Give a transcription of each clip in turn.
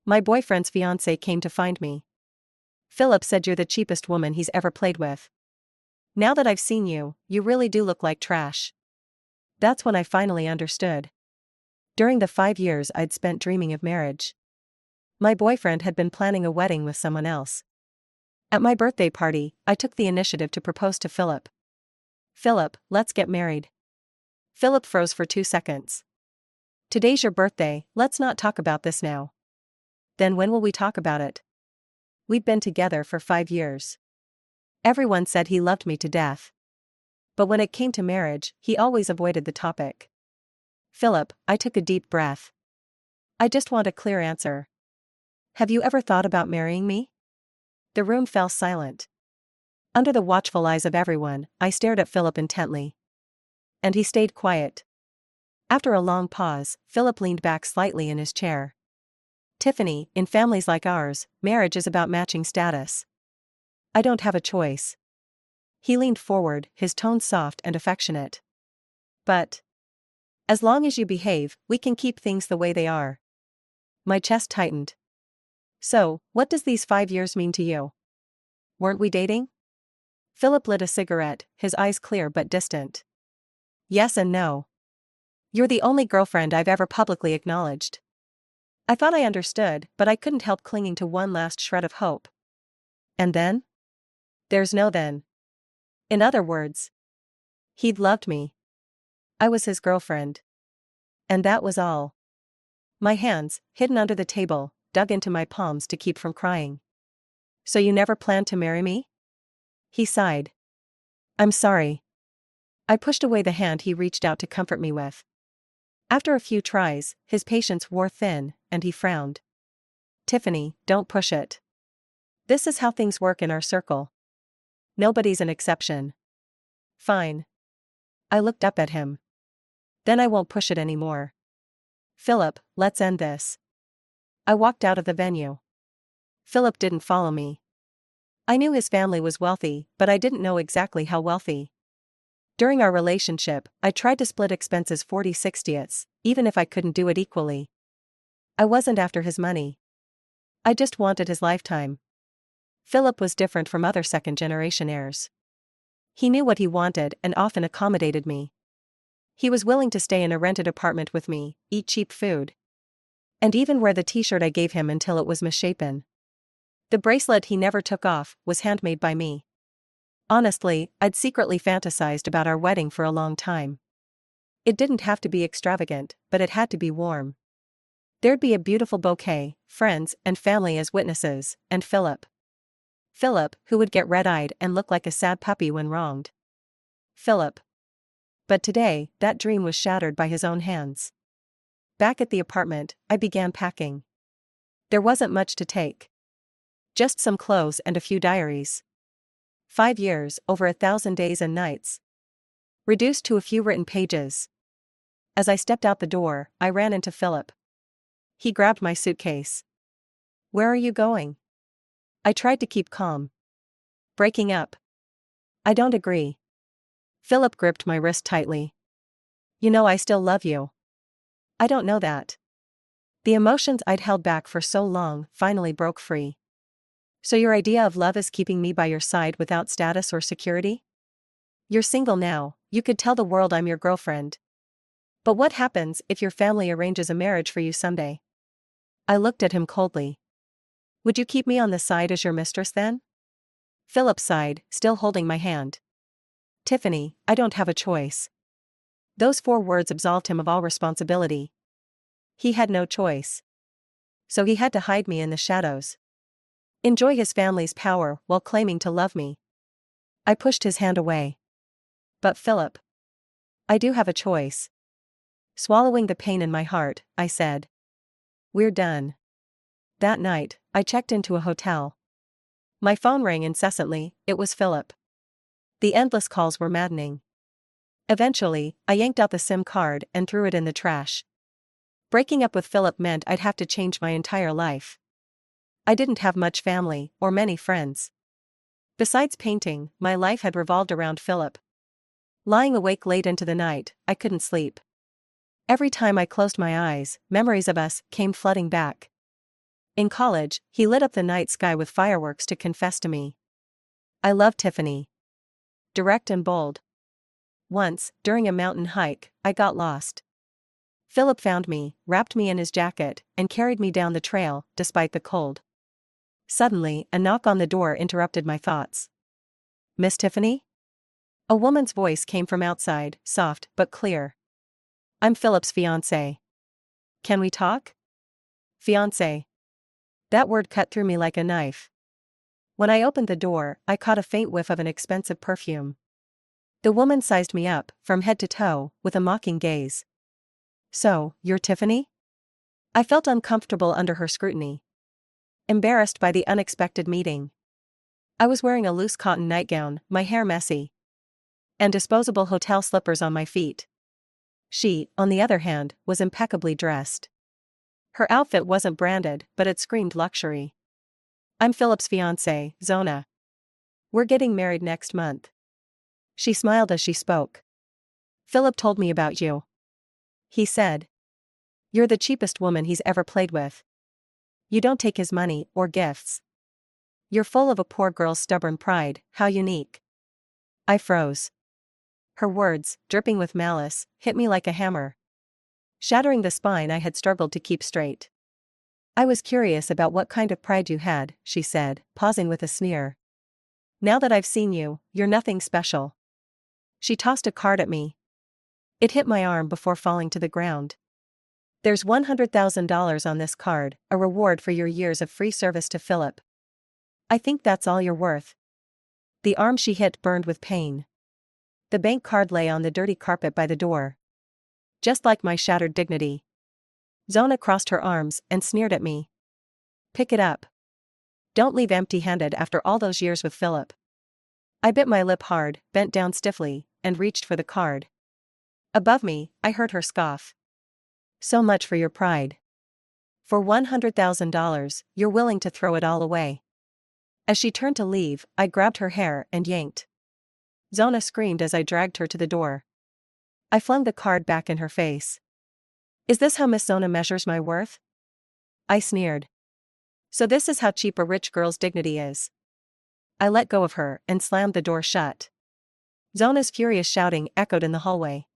My boyfriend's fiancée came to find me. Philip said you're the cheapest woman he's ever played with. Now that I've seen you, you really do look like trash. That's when I finally understood. During the 5 years I'd spent dreaming of marriage, my boyfriend had been planning a wedding with someone else. At my birthday party, I took the initiative to propose to Philip. Philip, let's get married. Philip froze for 2 seconds. Today's your birthday, let's not talk about this now. Then when will we talk about it? We'd been together for 5 years. Everyone said he loved me to death. But when it came to marriage, he always avoided the topic. Philip, I took a deep breath. I just want a clear answer. Have you ever thought about marrying me? The room fell silent. Under the watchful eyes of everyone, I stared at Philip intently. And he stayed quiet. After a long pause, Philip leaned back slightly in his chair. Tiffany, in families like ours, marriage is about matching status. I don't have a choice. He leaned forward, his tone soft and affectionate. But as long as you behave, we can keep things the way they are. My chest tightened. So, what does these 5 years mean to you? Weren't we dating? Philip lit a cigarette, his eyes clear but distant. Yes and no. You're the only girlfriend I've ever publicly acknowledged. I thought I understood, but I couldn't help clinging to one last shred of hope. And then? There's no then. In other words, he'd loved me. I was his girlfriend. And that was all. My hands, hidden under the table, dug into my palms to keep from crying. So you never planned to marry me? He sighed. I'm sorry. I pushed away the hand he reached out to comfort me with. After a few tries, his patience wore thin, and he frowned. Tiffany, don't push it. This is how things work in our circle. Nobody's an exception. Fine. I looked up at him. Then I won't push it anymore. Philip, let's end this. I walked out of the venue. Philip didn't follow me. I knew his family was wealthy, but I didn't know exactly how wealthy. During our relationship, I tried to split expenses 40/60, even if I couldn't do it equally. I wasn't after his money. I just wanted his lifetime. Philip was different from other second-generation heirs. He knew what he wanted and often accommodated me. He was willing to stay in a rented apartment with me, eat cheap food, and even wear the t-shirt I gave him until it was misshapen. The bracelet he never took off was handmade by me. Honestly, I'd secretly fantasized about our wedding for a long time. It didn't have to be extravagant, but it had to be warm. There'd be a beautiful bouquet, friends and family as witnesses, and Philip. Philip, who would get red-eyed and look like a sad puppy when wronged. Philip. But today, that dream was shattered by his own hands. Back at the apartment, I began packing. There wasn't much to take. Just some clothes and a few diaries. 5 years, over 1,000 days and nights. Reduced to a few written pages. As I stepped out the door, I ran into Philip. He grabbed my suitcase. Where are you going? I tried to keep calm. Breaking up. I don't agree. Philip gripped my wrist tightly. You know I still love you. I don't know that. The emotions I'd held back for so long finally broke free. So your idea of love is keeping me by your side without status or security? You're single now, you could tell the world I'm your girlfriend. But what happens if your family arranges a marriage for you someday? I looked at him coldly. Would you keep me on the side as your mistress then? Philip sighed, still holding my hand. Tiffany, I don't have a choice. Those 4 words absolved him of all responsibility. He had no choice. So he had to hide me in the shadows. Enjoy his family's power while claiming to love me. I pushed his hand away. But Philip. I do have a choice. Swallowing the pain in my heart, I said. We're done. That night, I checked into a hotel. My phone rang incessantly, it was Philip. The endless calls were maddening. Eventually, I yanked out the SIM card and threw it in the trash. Breaking up with Philip meant I'd have to change my entire life. I didn't have much family or many friends. Besides painting, my life had revolved around Philip. Lying awake late into the night, I couldn't sleep. Every time I closed my eyes, memories of us came flooding back. In college, he lit up the night sky with fireworks to confess to me. I love Tiffany. Direct and bold. Once, during a mountain hike, I got lost. Philip found me, wrapped me in his jacket, and carried me down the trail, despite the cold. Suddenly, a knock on the door interrupted my thoughts. Miss Tiffany? A woman's voice came from outside, soft but clear. I'm Philip's fiancé. Can we talk? Fiancé. That word cut through me like a knife. When I opened the door, I caught a faint whiff of an expensive perfume. The woman sized me up, from head to toe, with a mocking gaze. So, you're Tiffany? I felt uncomfortable under her scrutiny. Embarrassed by the unexpected meeting. I was wearing a loose cotton nightgown, my hair messy, and disposable hotel slippers on my feet. She, on the other hand, was impeccably dressed. Her outfit wasn't branded, but it screamed luxury. I'm Philip's fiancée, Zona. We're getting married next month. She smiled as she spoke. Philip told me about you. He said. You're the cheapest woman he's ever played with. You don't take his money or gifts. You're full of a poor girl's stubborn pride. How unique. I froze. Her words, dripping with malice, hit me like a hammer, shattering the spine I had struggled to keep straight. I was curious about what kind of pride you had, she said, pausing with a sneer. Now that I've seen you, you're nothing special. She tossed a card at me. It hit my arm before falling to the ground. There's $100,000 on this card, a reward for your years of free service to Philip. I think that's all you're worth. The arm she hit burned with pain. The bank card lay on the dirty carpet by the door. Just like my shattered dignity. Zona crossed her arms and sneered at me. Pick it up. Don't leave empty-handed after all those years with Philip. I bit my lip hard, bent down stiffly, and reached for the card. Above me, I heard her scoff. So much for your pride. For $100,000, you're willing to throw it all away. As she turned to leave, I grabbed her hair and yanked. Zona screamed as I dragged her to the door. I flung the card back in her face. Is this how Miss Zona measures my worth? I sneered. So this is how cheap a rich girl's dignity is. I let go of her and slammed the door shut. Zona's furious shouting echoed in the hallway.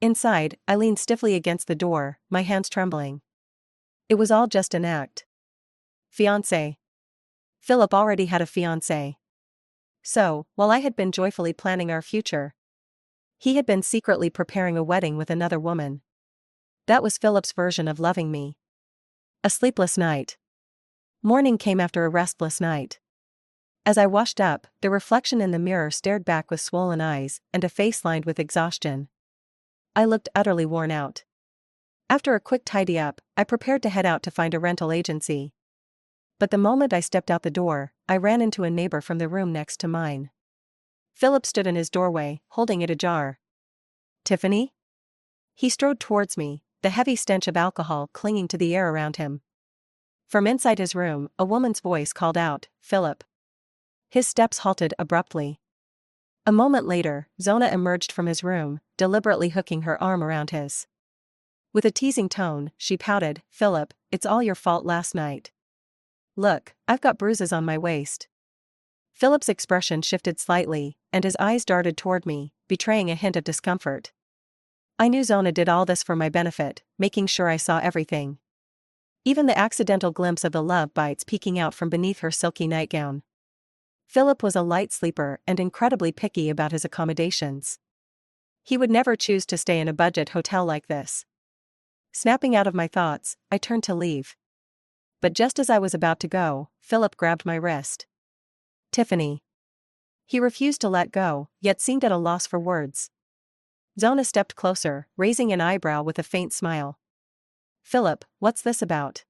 Inside, I leaned stiffly against the door, my hands trembling. It was all just an act. Fiancé. Philip already had a fiancé. So, while I had been joyfully planning our future, he had been secretly preparing a wedding with another woman. That was Philip's version of loving me. A sleepless night. Morning came after a restless night. As I washed up, the reflection in the mirror stared back with swollen eyes and a face lined with exhaustion. I looked utterly worn out. After a quick tidy up, I prepared to head out to find a rental agency. But the moment I stepped out the door, I ran into a neighbor from the room next to mine. Philip stood in his doorway, holding it ajar. Tiffany? He strode towards me, the heavy stench of alcohol clinging to the air around him. From inside his room, a woman's voice called out, Philip. His steps halted abruptly. A moment later, Zona emerged from his room, deliberately hooking her arm around his. With a teasing tone, she pouted, Philip, it's all your fault last night. Look, I've got bruises on my waist. Philip's expression shifted slightly, and his eyes darted toward me, betraying a hint of discomfort. I knew Zona did all this for my benefit, making sure I saw everything. Even the accidental glimpse of the love bites peeking out from beneath her silky nightgown. Philip was a light sleeper and incredibly picky about his accommodations. He would never choose to stay in a budget hotel like this. Snapping out of my thoughts, I turned to leave. But just as I was about to go, Philip grabbed my wrist. Tiffany. He refused to let go, yet seemed at a loss for words. Zona stepped closer, raising an eyebrow with a faint smile. Philip, what's this about?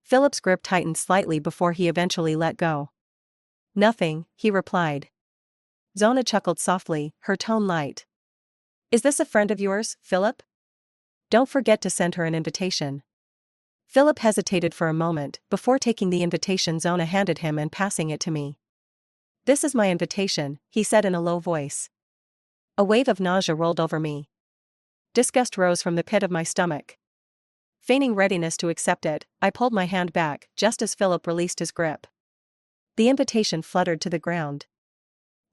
Philip's grip tightened slightly before he eventually let go. Nothing, he replied. Zona chuckled softly, her tone light. Is this a friend of yours, Philip? Don't forget to send her an invitation. Philip hesitated for a moment before taking the invitation Zona handed him and passing it to me. This is my invitation, he said in a low voice. A wave of nausea rolled over me. Disgust rose from the pit of my stomach. Feigning readiness to accept it, I pulled my hand back just as Philip released his grip. The invitation fluttered to the ground.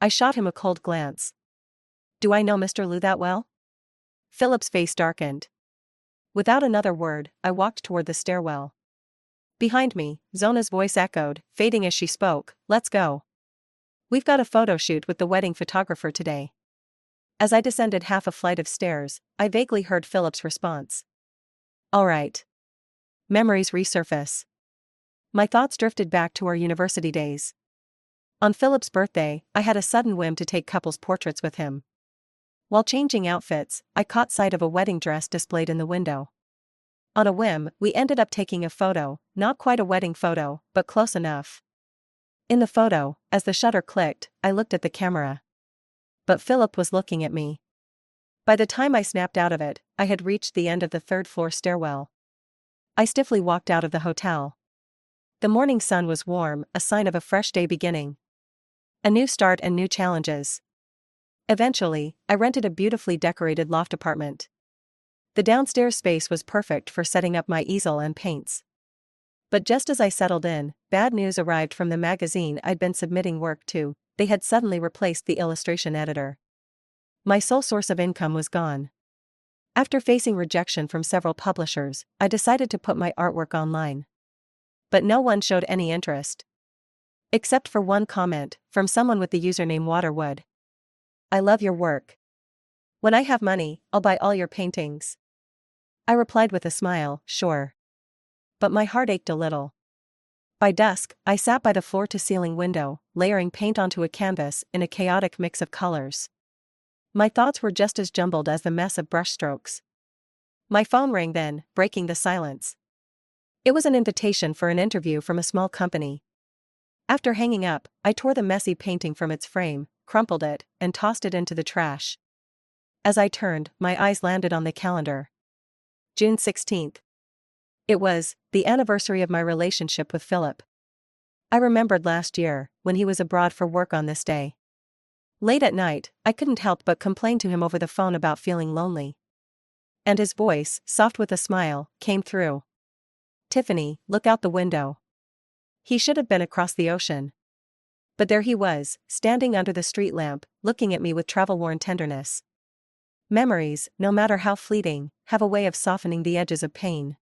I shot him a cold glance. Do I know Mr. Liu that well? Philip's face darkened. Without another word, I walked toward the stairwell. Behind me, Zona's voice echoed, fading as she spoke, let's go. We've got a photo shoot with the wedding photographer today. As I descended half a flight of stairs, I vaguely heard Philip's response. All right. Memories resurface. My thoughts drifted back to our university days. On Philip's birthday, I had a sudden whim to take couples portraits with him. While changing outfits, I caught sight of a wedding dress displayed in the window. On a whim, we ended up taking a photo, not quite a wedding photo, but close enough. In the photo, as the shutter clicked, I looked at the camera. But Philip was looking at me. By the time I snapped out of it, I had reached the end of the third-floor stairwell. I stiffly walked out of the hotel. The morning sun was warm, a sign of a fresh day beginning. A new start and new challenges. Eventually, I rented a beautifully decorated loft apartment. The downstairs space was perfect for setting up my easel and paints. But just as I settled in, bad news arrived from the magazine I'd been submitting work to. They had suddenly replaced the illustration editor. My sole source of income was gone. After facing rejection from several publishers, I decided to put my artwork online. But no one showed any interest. Except for one comment, from someone with the username Waterwood. I love your work. When I have money, I'll buy all your paintings. I replied with a smile, sure. But my heart ached a little. By dusk, I sat by the floor-to-ceiling window, layering paint onto a canvas in a chaotic mix of colors. My thoughts were just as jumbled as the mess of brushstrokes. My phone rang then, breaking the silence. It was an invitation for an interview from a small company. After hanging up, I tore the messy painting from its frame, crumpled it, and tossed it into the trash. As I turned, my eyes landed on the calendar. June 16th. It was the anniversary of my relationship with Philip. I remembered last year, when he was abroad for work on this day. Late at night, I couldn't help but complain to him over the phone about feeling lonely. And his voice, soft with a smile, came through. Tiffany, look out the window. He should have been across the ocean. But there he was, standing under the street lamp, looking at me with travel-worn tenderness. Memories, no matter how fleeting, have a way of softening the edges of pain.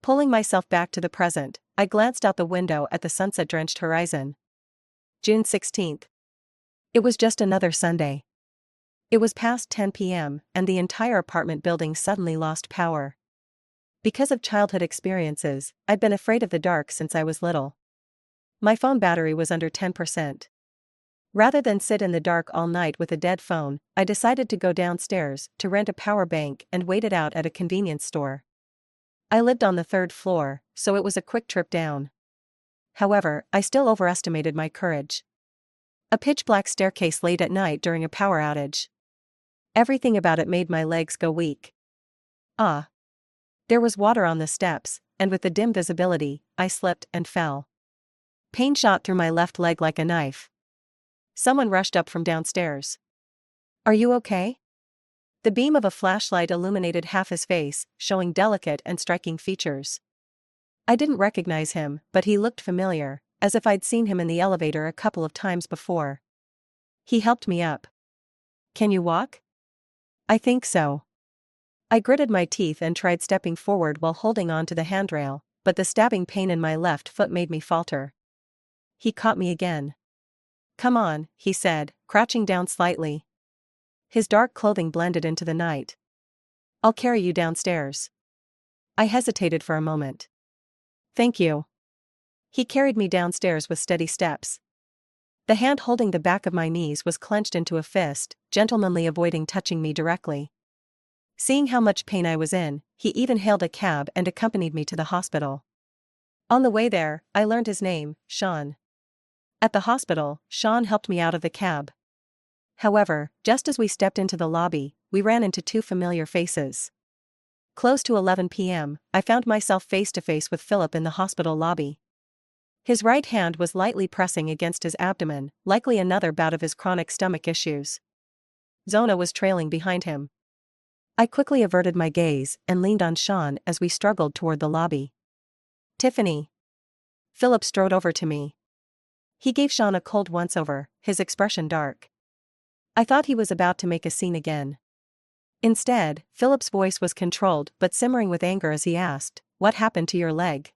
Pulling myself back to the present, I glanced out the window at the sunset-drenched horizon. June 16th. It was just another Sunday. It was past 10 p.m., and the entire apartment building suddenly lost power. Because of childhood experiences, I'd been afraid of the dark since I was little. My phone battery was under 10%. Rather than sit in the dark all night with a dead phone, I decided to go downstairs to rent a power bank and wait it out at a convenience store. I lived on the third floor, so it was a quick trip down. However, I still overestimated my courage. A pitch-black staircase late at night during a power outage. Everything about it made my legs go weak. Ah. There was water on the steps, and with the dim visibility, I slipped and fell. Pain shot through my left leg like a knife. Someone rushed up from downstairs. Are you okay? The beam of a flashlight illuminated half his face, showing delicate and striking features. I didn't recognize him, but he looked familiar, as if I'd seen him in the elevator a couple of times before. He helped me up. Can you walk? I think so. I gritted my teeth and tried stepping forward while holding on to the handrail, but the stabbing pain in my left foot made me falter. He caught me again. Come on, he said, crouching down slightly. His dark clothing blended into the night. I'll carry you downstairs. I hesitated for a moment. Thank you. He carried me downstairs with steady steps. The hand holding the back of my knees was clenched into a fist, gentlemanly avoiding touching me directly. Seeing how much pain I was in, he even hailed a cab and accompanied me to the hospital. On the way there, I learned his name, Sean. At the hospital, Sean helped me out of the cab. However, just as we stepped into the lobby, we ran into two familiar faces. Close to 11 p.m., I found myself face to face with Philip in the hospital lobby. His right hand was lightly pressing against his abdomen, likely another bout of his chronic stomach issues. Zona was trailing behind him. I quickly averted my gaze and leaned on Sean as we struggled toward the lobby. Tiffany. Philip strode over to me. He gave Sean a cold once-over, his expression dark. I thought he was about to make a scene again. Instead, Philip's voice was controlled but simmering with anger as he asked, "What happened to your leg?"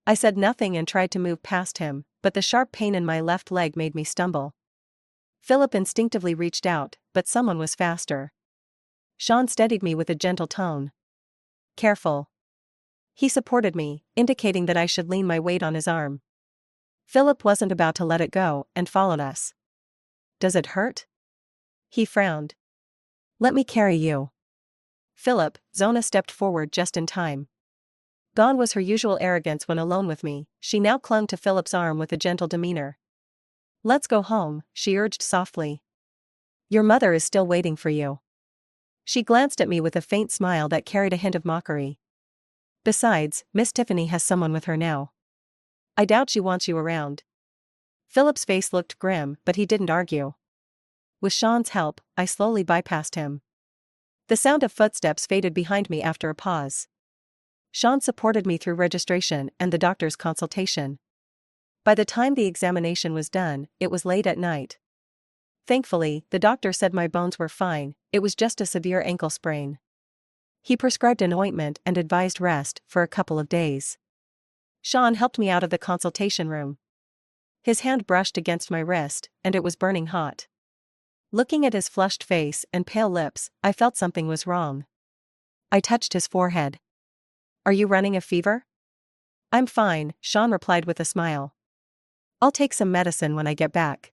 I said nothing and tried to move past him, but the sharp pain in my left leg made me stumble. Philip instinctively reached out, but someone was faster. Sean steadied me with a gentle tone. "Careful." He supported me, indicating that I should lean my weight on his arm. Philip wasn't about to let it go and followed us. "Does it hurt?" He frowned. "Let me carry you." "Philip," Zona stepped forward just in time. Gone was her usual arrogance when alone with me, she now clung to Philip's arm with a gentle demeanor. "Let's go home," she urged softly. "Your mother is still waiting for you." She glanced at me with a faint smile that carried a hint of mockery. "Besides, Miss Tiffany has someone with her now. I doubt she wants you around." Philip's face looked grim, but he didn't argue. With Sean's help, I slowly bypassed him. The sound of footsteps faded behind me after a pause. Sean supported me through registration and the doctor's consultation. By the time the examination was done, it was late at night. Thankfully, the doctor said my bones were fine, it was just a severe ankle sprain. He prescribed an ointment and advised rest for a couple of days. Sean helped me out of the consultation room. His hand brushed against my wrist, and it was burning hot. Looking at his flushed face and pale lips, I felt something was wrong. I touched his forehead. "Are you running a fever?" "I'm fine," Sean replied with a smile. "I'll take some medicine when I get back."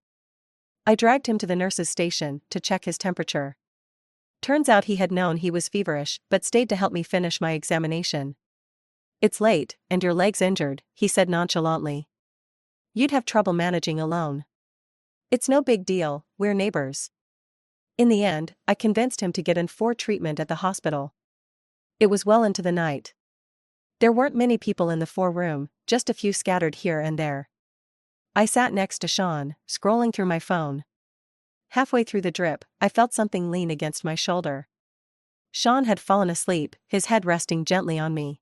I dragged him to the nurse's station to check his temperature. Turns out he had known he was feverish but stayed to help me finish my examination. "It's late, and your leg's injured," he said nonchalantly. "You'd have trouble managing alone." "It's no big deal, we're neighbors." In the end, I convinced him to get in for treatment at the hospital. It was well into the night. There weren't many people in the 4-room, just a few scattered here and there. I sat next to Sean, scrolling through my phone. Halfway through the drip, I felt something lean against my shoulder. Sean had fallen asleep, his head resting gently on me.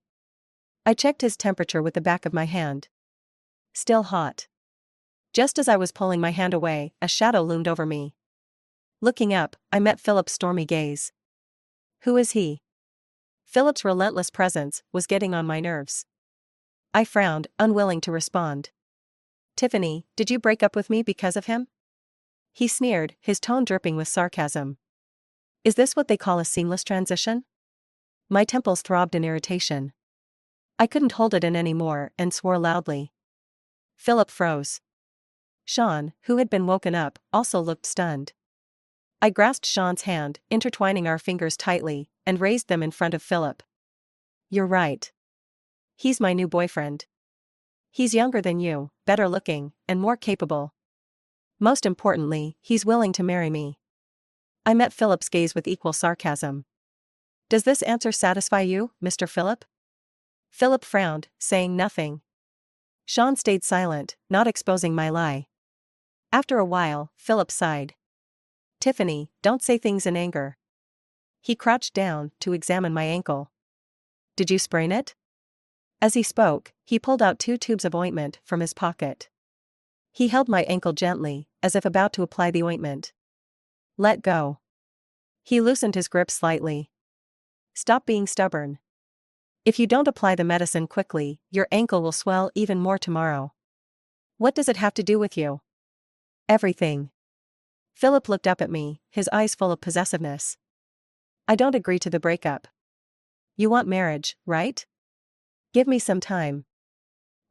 I checked his temperature with the back of my hand. Still hot. Just as I was pulling my hand away, a shadow loomed over me. Looking up, I met Philip's stormy gaze. Who is he? Philip's relentless presence was getting on my nerves. I frowned, unwilling to respond. "Tiffany, did you break up with me because of him?" He sneered, his tone dripping with sarcasm. Is this what they call a seamless transition? My temples throbbed in irritation. I couldn't hold it in anymore and swore loudly. Philip froze. Sean, who had been woken up, also looked stunned. I grasped Sean's hand, intertwining our fingers tightly, and raised them in front of Philip. "You're right. He's my new boyfriend. He's younger than you, better looking, and more capable. Most importantly, he's willing to marry me." I met Philip's gaze with equal sarcasm. "Does this answer satisfy you, Mr. Philip?" Philip frowned, saying nothing. Sean stayed silent, not exposing my lie. After a while, Philip sighed. "Tiffany, don't say things in anger." He crouched down to examine my ankle. "Did you sprain it?" As he spoke, he pulled out 2 tubes of ointment from his pocket. He held my ankle gently, as if about to apply the ointment. "Let go." He loosened his grip slightly. "Stop being stubborn. If you don't apply the medicine quickly, your ankle will swell even more tomorrow." "What does it have to do with you?" "Everything." Philip looked up at me, his eyes full of possessiveness. "I don't agree to the breakup." "You want marriage, right? Give me some time.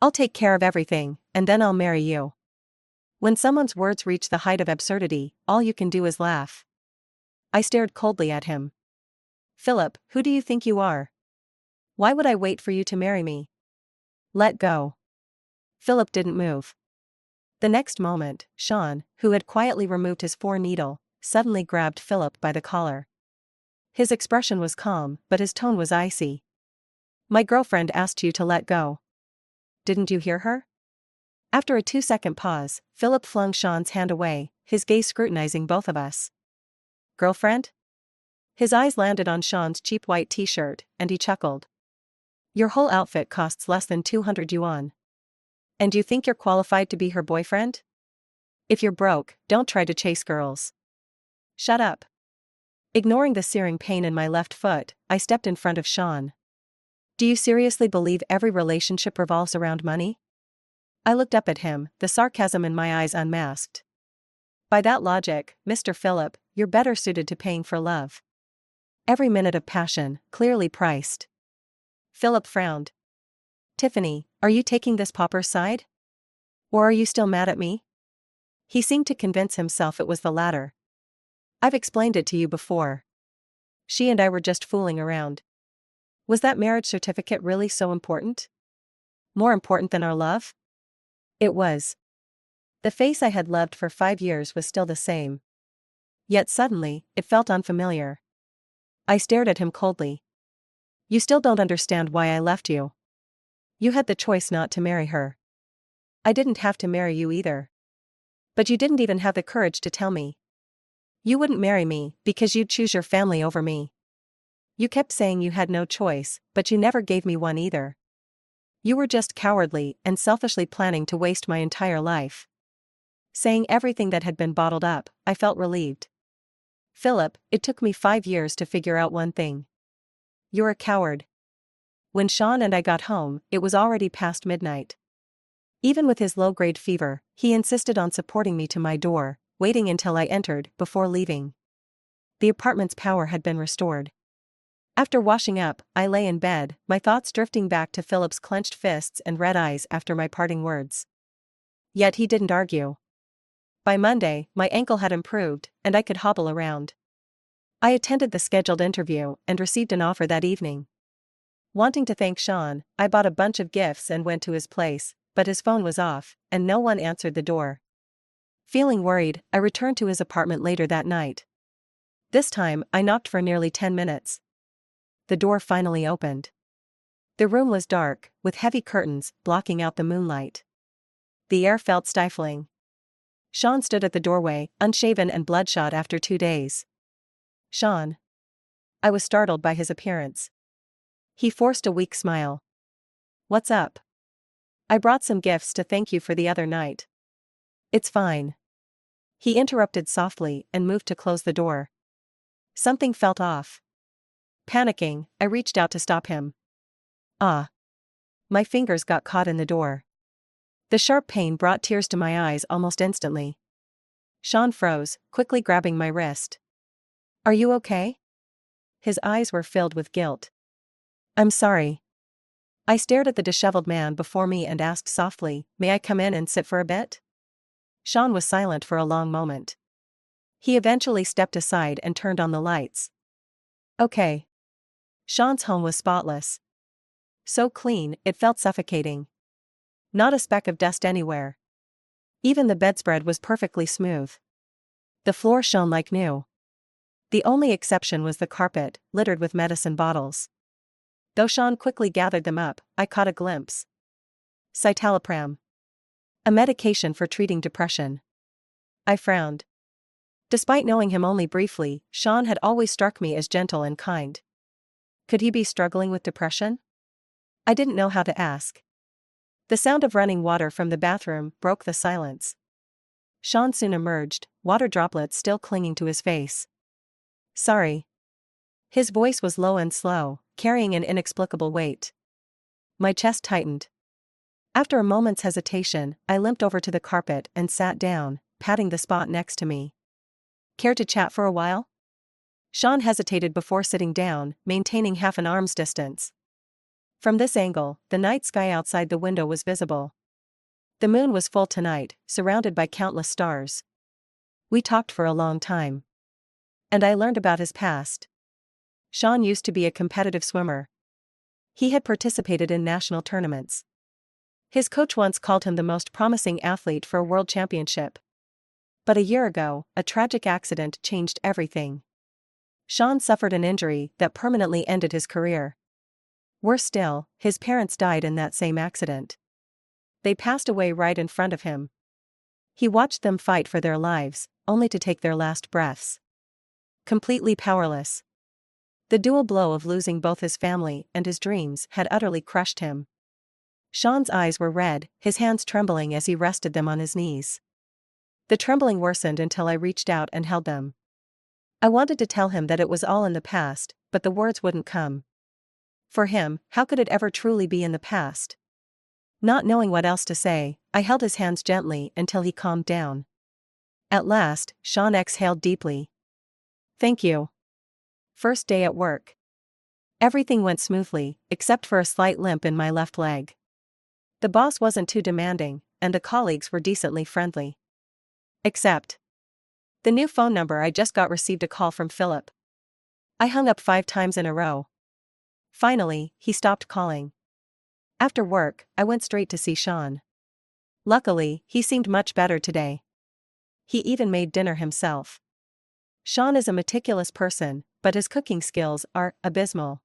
I'll take care of everything, and then I'll marry you." When someone's words reach the height of absurdity, all you can do is laugh. I stared coldly at him. "Philip, who do you think you are? Why would I wait for you to marry me?" "Let go." Philip didn't move. The next moment, Sean, who had quietly removed his 4-needle, suddenly grabbed Philip by the collar. His expression was calm, but his tone was icy. "My girlfriend asked you to let go. Didn't you hear her?" After a 2-second pause, Philip flung Sean's hand away, his gaze scrutinizing both of us. "Girlfriend?" His eyes landed on Sean's cheap white t-shirt, and he chuckled. Your whole outfit costs less than 200 yuan. And you think you're qualified to be her boyfriend? If you're broke, don't try to chase girls. Shut up. Ignoring the searing pain in my left foot, I stepped in front of Sean. Do you seriously believe every relationship revolves around money? I looked up at him, the sarcasm in my eyes unmasked. By that logic, Mr. Philip, you're better suited to paying for love. Every minute of passion, clearly priced. Philip frowned. Tiffany, are you taking this pauper's side? Or are you still mad at me? He seemed to convince himself it was the latter. I've explained it to you before. She and I were just fooling around. Was that marriage certificate really so important? More important than our love? It was. The face I had loved for 5 years was still the same. Yet suddenly, it felt unfamiliar. I stared at him coldly. You still don't understand why I left you. You had the choice not to marry her. I didn't have to marry you either. But you didn't even have the courage to tell me. You wouldn't marry me because you'd choose your family over me. You kept saying you had no choice, but you never gave me one either. You were just cowardly and selfishly planning to waste my entire life. Saying everything that had been bottled up, I felt relieved. Philip, it took me 5 years to figure out one thing. You're a coward. When Sean and I got home, it was already past midnight. Even with his low-grade fever, he insisted on supporting me to my door, waiting until I entered before leaving. The apartment's power had been restored. After washing up, I lay in bed, my thoughts drifting back to Philip's clenched fists and red eyes after my parting words. Yet he didn't argue. By Monday, my ankle had improved, and I could hobble around. I attended the scheduled interview and received an offer that evening. Wanting to thank Sean, I bought a bunch of gifts and went to his place, but his phone was off, and no one answered the door. Feeling worried, I returned to his apartment later that night. This time, I knocked for nearly 10 minutes. The door finally opened. The room was dark, with heavy curtains blocking out the moonlight. The air felt stifling. Sean stood at the doorway, unshaven and bloodshot after 2 days. Sean. I was startled by his appearance. He forced a weak smile. What's up? I brought some gifts to thank you for the other night. It's fine. He interrupted softly and moved to close the door. Something felt off. Panicking, I reached out to stop him. Ah. My fingers got caught in the door. The sharp pain brought tears to my eyes almost instantly. Sean froze, quickly grabbing my wrist. Are you okay? His eyes were filled with guilt. I'm sorry. I stared at the disheveled man before me and asked softly, may I come in and sit for a bit? Sean was silent for a long moment. He eventually stepped aside and turned on the lights. Okay. Sean's home was spotless. So clean, it felt suffocating. Not a speck of dust anywhere. Even the bedspread was perfectly smooth. The floor shone like new. The only exception was the carpet, littered with medicine bottles. Though Sean quickly gathered them up, I caught a glimpse. Citalopram. A medication for treating depression. I frowned. Despite knowing him only briefly, Sean had always struck me as gentle and kind. Could he be struggling with depression? I didn't know how to ask. The sound of running water from the bathroom broke the silence. Sean soon emerged, water droplets still clinging to his face. Sorry. His voice was low and slow, carrying an inexplicable weight. My chest tightened. After a moment's hesitation, I limped over to the carpet and sat down, patting the spot next to me. Care to chat for a while? Sean hesitated before sitting down, maintaining half an arm's distance. From this angle, the night sky outside the window was visible. The moon was full tonight, surrounded by countless stars. We talked for a long time. And I learned about his past. Sean used to be a competitive swimmer. He had participated in national tournaments. His coach once called him the most promising athlete for a world championship. But a year ago, a tragic accident changed everything. Sean suffered an injury that permanently ended his career. Worse still, his parents died in that same accident. They passed away right in front of him. He watched them fight for their lives, only to take their last breaths. Completely powerless. The dual blow of losing both his family and his dreams had utterly crushed him. Sean's eyes were red, his hands trembling as he rested them on his knees. The trembling worsened until I reached out and held them. I wanted to tell him that it was all in the past, but the words wouldn't come. For him, how could it ever truly be in the past? Not knowing what else to say, I held his hands gently until he calmed down. At last, Sean exhaled deeply. "Thank you." First day at work. Everything went smoothly, except for a slight limp in my left leg. The boss wasn't too demanding, and the colleagues were decently friendly. Except the new phone number I just got received a call from Philip. I hung up 5 times in a row. Finally, he stopped calling. After work, I went straight to see Sean. Luckily, he seemed much better today. He even made dinner himself. Sean is a meticulous person, but his cooking skills are abysmal.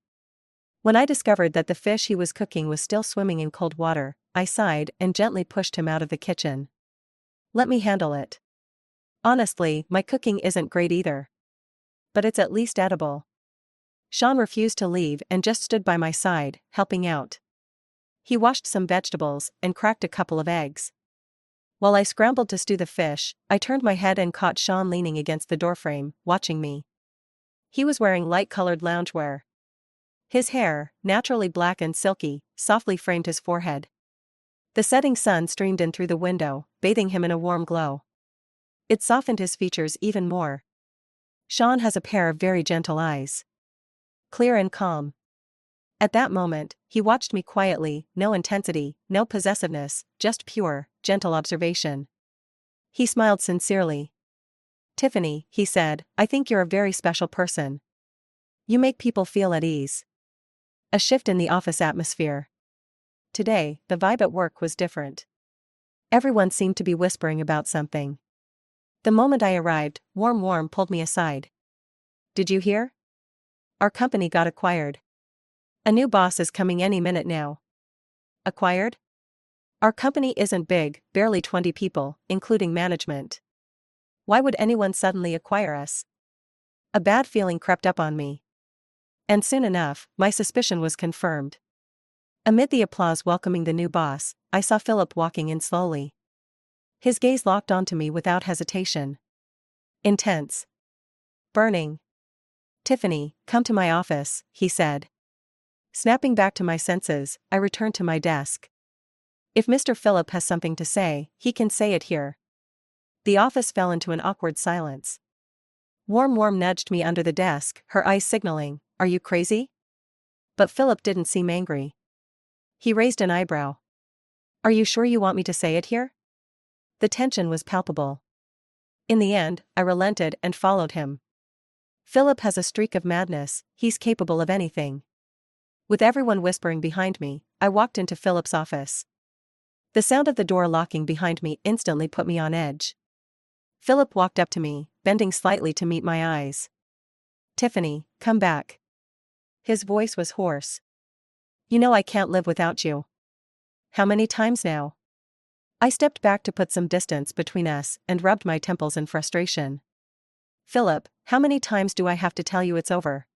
When I discovered that the fish he was cooking was still swimming in cold water, I sighed and gently pushed him out of the kitchen. "Let me handle it. Honestly, my cooking isn't great either. But it's at least edible." Sean refused to leave and just stood by my side, helping out. He washed some vegetables and cracked a couple of eggs. While I scrambled to stew the fish, I turned my head and caught Sean leaning against the doorframe, watching me. He was wearing light-colored loungewear. His hair, naturally black and silky, softly framed his forehead. The setting sun streamed in through the window, bathing him in a warm glow. It softened his features even more. Sean has a pair of very gentle eyes. Clear and calm. At that moment, he watched me quietly, no intensity, no possessiveness, just pure, gentle observation. He smiled sincerely. "Tiffany," he said, "I think you're a very special person. You make people feel at ease." A shift in the office atmosphere. Today, the vibe at work was different. Everyone seemed to be whispering about something. The moment I arrived, Warm pulled me aside. "Did you hear? Our company got acquired. A new boss is coming any minute now." "Acquired?" "Our company isn't big, barely 20 people, including management. Why would anyone suddenly acquire us?" A bad feeling crept up on me. And soon enough, my suspicion was confirmed. Amid the applause welcoming the new boss, I saw Philip walking in slowly. His gaze locked onto me without hesitation. Intense. Burning. "Tiffany, come to my office," he said. Snapping back to my senses, I returned to my desk. If Mr. Philip has something to say, he can say it here. The office fell into an awkward silence. Warm nudged me under the desk, her eyes signaling, "Are you crazy?" But Philip didn't seem angry. He raised an eyebrow. "Are you sure you want me to say it here?" The tension was palpable. In the end, I relented and followed him. Philip has a streak of madness, he's capable of anything. With everyone whispering behind me, I walked into Philip's office. The sound of the door locking behind me instantly put me on edge. Philip walked up to me, bending slightly to meet my eyes. "Tiffany, come back." His voice was hoarse. "You know I can't live without you." "How many times now?" I stepped back to put some distance between us and rubbed my temples in frustration. "Philip, how many times do I have to tell you it's over?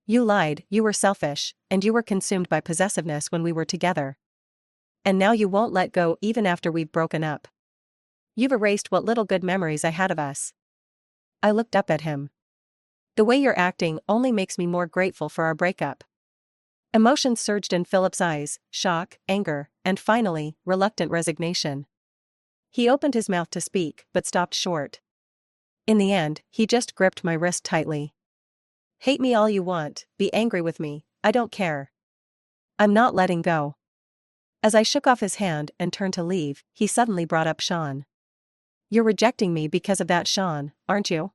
You lied, you were selfish, and you were consumed by possessiveness when we were together. And now you won't let go even after we've broken up. You've erased what little good memories I had of us." I looked up at him. "The way you're acting only makes me more grateful for our breakup." Emotions surged in Philip's eyes, shock, anger, and finally, reluctant resignation. He opened his mouth to speak, but stopped short. In the end, he just gripped my wrist tightly. "Hate me all you want, be angry with me, I don't care. I'm not letting go." As I shook off his hand and turned to leave, he suddenly brought up Sean. "You're rejecting me because of that Sean, aren't you?"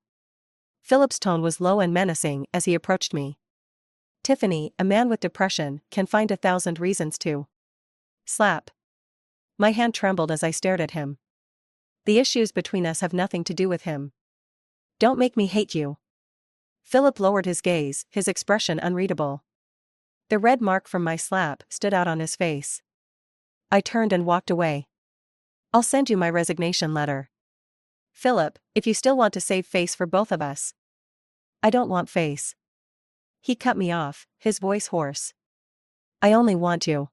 Philip's tone was low and menacing as he approached me. "Tiffany, a man with depression can find 1,000 reasons to slap." My hand trembled as I stared at him. "The issues between us have nothing to do with him. Don't make me hate you." Philip lowered his gaze, his expression unreadable. The red mark from my slap stood out on his face. I turned and walked away. "I'll send you my resignation letter." "Philip, if you still want to save face for both of us." "I don't want face." He cut me off, his voice hoarse. I only want you.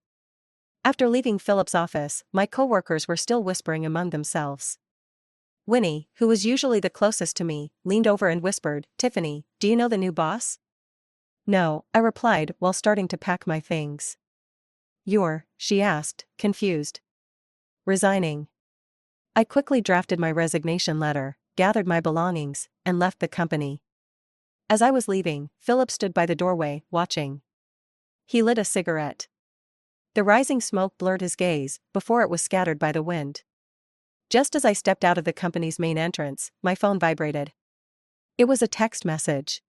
After leaving Philip's office, my coworkers were still whispering among themselves. Winnie, who was usually the closest to me, leaned over and whispered, Tiffany, do you know the new boss? No, I replied while starting to pack my things. She asked, confused. Resigning. I quickly drafted my resignation letter, gathered my belongings, and left the company. As I was leaving, Philip stood by the doorway, watching. He lit a cigarette. The rising smoke blurred his gaze, before it was scattered by the wind. Just as I stepped out of the company's main entrance, my phone vibrated. It was a text message.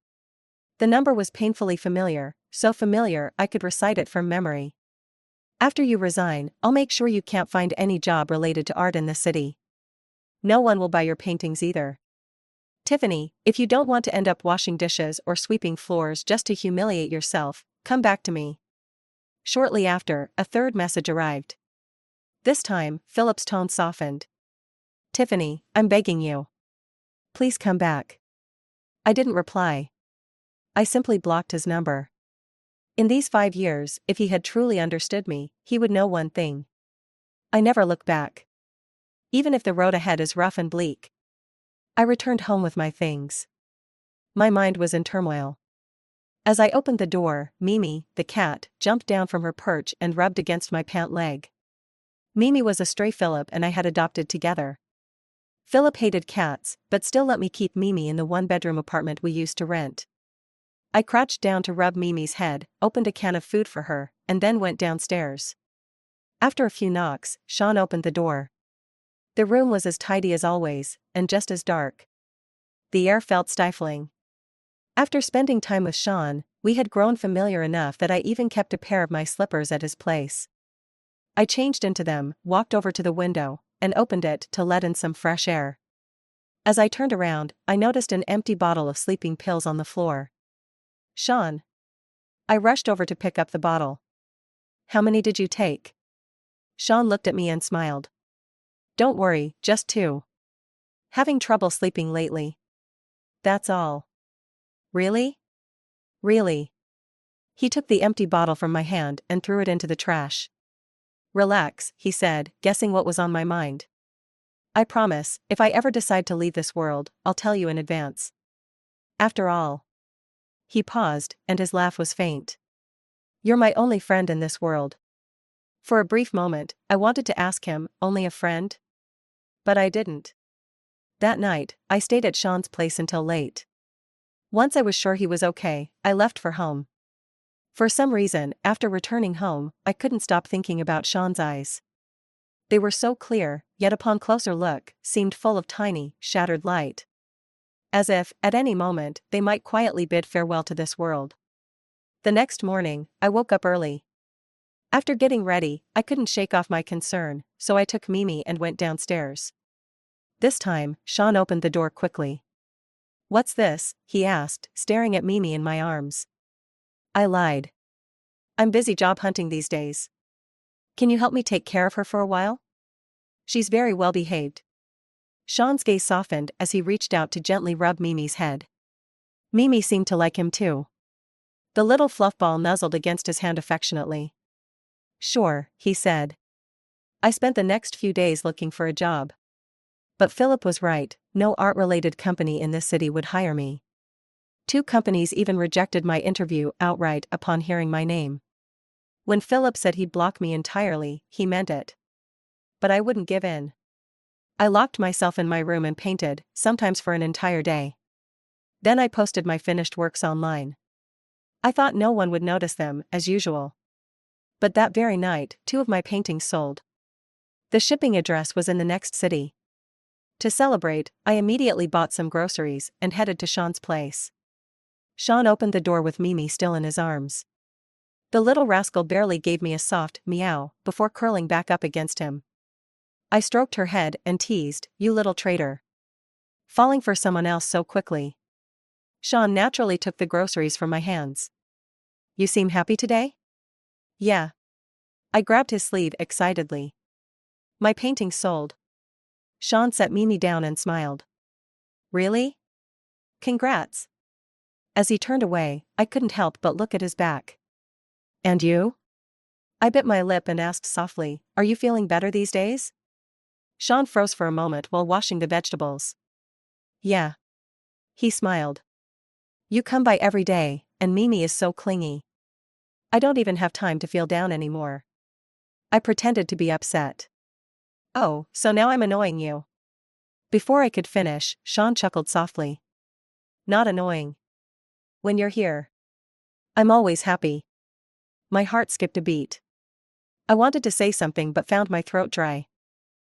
The number was painfully familiar, so familiar I could recite it from memory. After you resign, I'll make sure you can't find any job related to art in the city. No one will buy your paintings either. Tiffany, if you don't want to end up washing dishes or sweeping floors just to humiliate yourself, come back to me. Shortly after, a third message arrived. This time, Philip's tone softened. Tiffany, I'm begging you. Please come back. I didn't reply. I simply blocked his number. In these 5 years, if he had truly understood me, he would know one thing. I never look back. Even if the road ahead is rough and bleak. I returned home with my things. My mind was in turmoil. As I opened the door, Mimi, the cat, jumped down from her perch and rubbed against my pant leg. Mimi was a stray Philip and I had adopted together. Philip hated cats, but still let me keep Mimi in the one-bedroom apartment we used to rent. I crouched down to rub Mimi's head, opened a can of food for her, and then went downstairs. After a few knocks, Sean opened the door. The room was as tidy as always, and just as dark. The air felt stifling. After spending time with Sean, we had grown familiar enough that I even kept a pair of my slippers at his place. I changed into them, walked over to the window, and opened it to let in some fresh air. As I turned around, I noticed an empty bottle of sleeping pills on the floor. Sean. I rushed over to pick up the bottle. How many did you take? Sean looked at me and smiled. Don't worry, just 2. Having trouble sleeping lately. That's all. Really? Really. He took the empty bottle from my hand and threw it into the trash. Relax, he said, guessing what was on my mind. I promise, if I ever decide to leave this world, I'll tell you in advance. After all. He paused, and his laugh was faint. You're my only friend in this world. For a brief moment, I wanted to ask him, only a friend? But I didn't. That night, I stayed at Sean's place until late. Once I was sure he was okay, I left for home. For some reason, after returning home, I couldn't stop thinking about Sean's eyes. They were so clear, yet upon closer look, seemed full of tiny, shattered light. As if, at any moment, they might quietly bid farewell to this world. The next morning, I woke up early. After getting ready, I couldn't shake off my concern, so I took Mimi and went downstairs. This time, Sean opened the door quickly. What's this? He asked, staring at Mimi in my arms. I lied. I'm busy job hunting these days. Can you help me take care of her for a while? She's very well behaved. Sean's gaze softened as he reached out to gently rub Mimi's head. Mimi seemed to like him too. The little fluffball nuzzled against his hand affectionately. Sure, he said. I spent the next few days looking for a job. But Philip was right, no art-related company in this city would hire me. 2 companies even rejected my interview outright upon hearing my name. When Philip said he'd block me entirely, he meant it. But I wouldn't give in. I locked myself in my room and painted, sometimes for an entire day. Then I posted my finished works online. I thought no one would notice them, as usual. But that very night, 2 of my paintings sold. The shipping address was in the next city. To celebrate, I immediately bought some groceries and headed to Sean's place. Sean opened the door with Mimi still in his arms. The little rascal barely gave me a soft meow before curling back up against him. I stroked her head and teased, you little traitor. Falling for someone else so quickly. Sean naturally took the groceries from my hands. You seem happy today? Yeah. I grabbed his sleeve excitedly. My painting sold. Sean set Mimi down and smiled. Really? Congrats. As he turned away, I couldn't help but look at his back. And you? I bit my lip and asked softly, are you feeling better these days? Sean froze for a moment while washing the vegetables. Yeah. He smiled. You come by every day, and Mimi is so clingy. I don't even have time to feel down anymore. I pretended to be upset. Oh, so now I'm annoying you. Before I could finish, Sean chuckled softly. Not annoying. When you're here. I'm always happy. My heart skipped a beat. I wanted to say something but found my throat dry.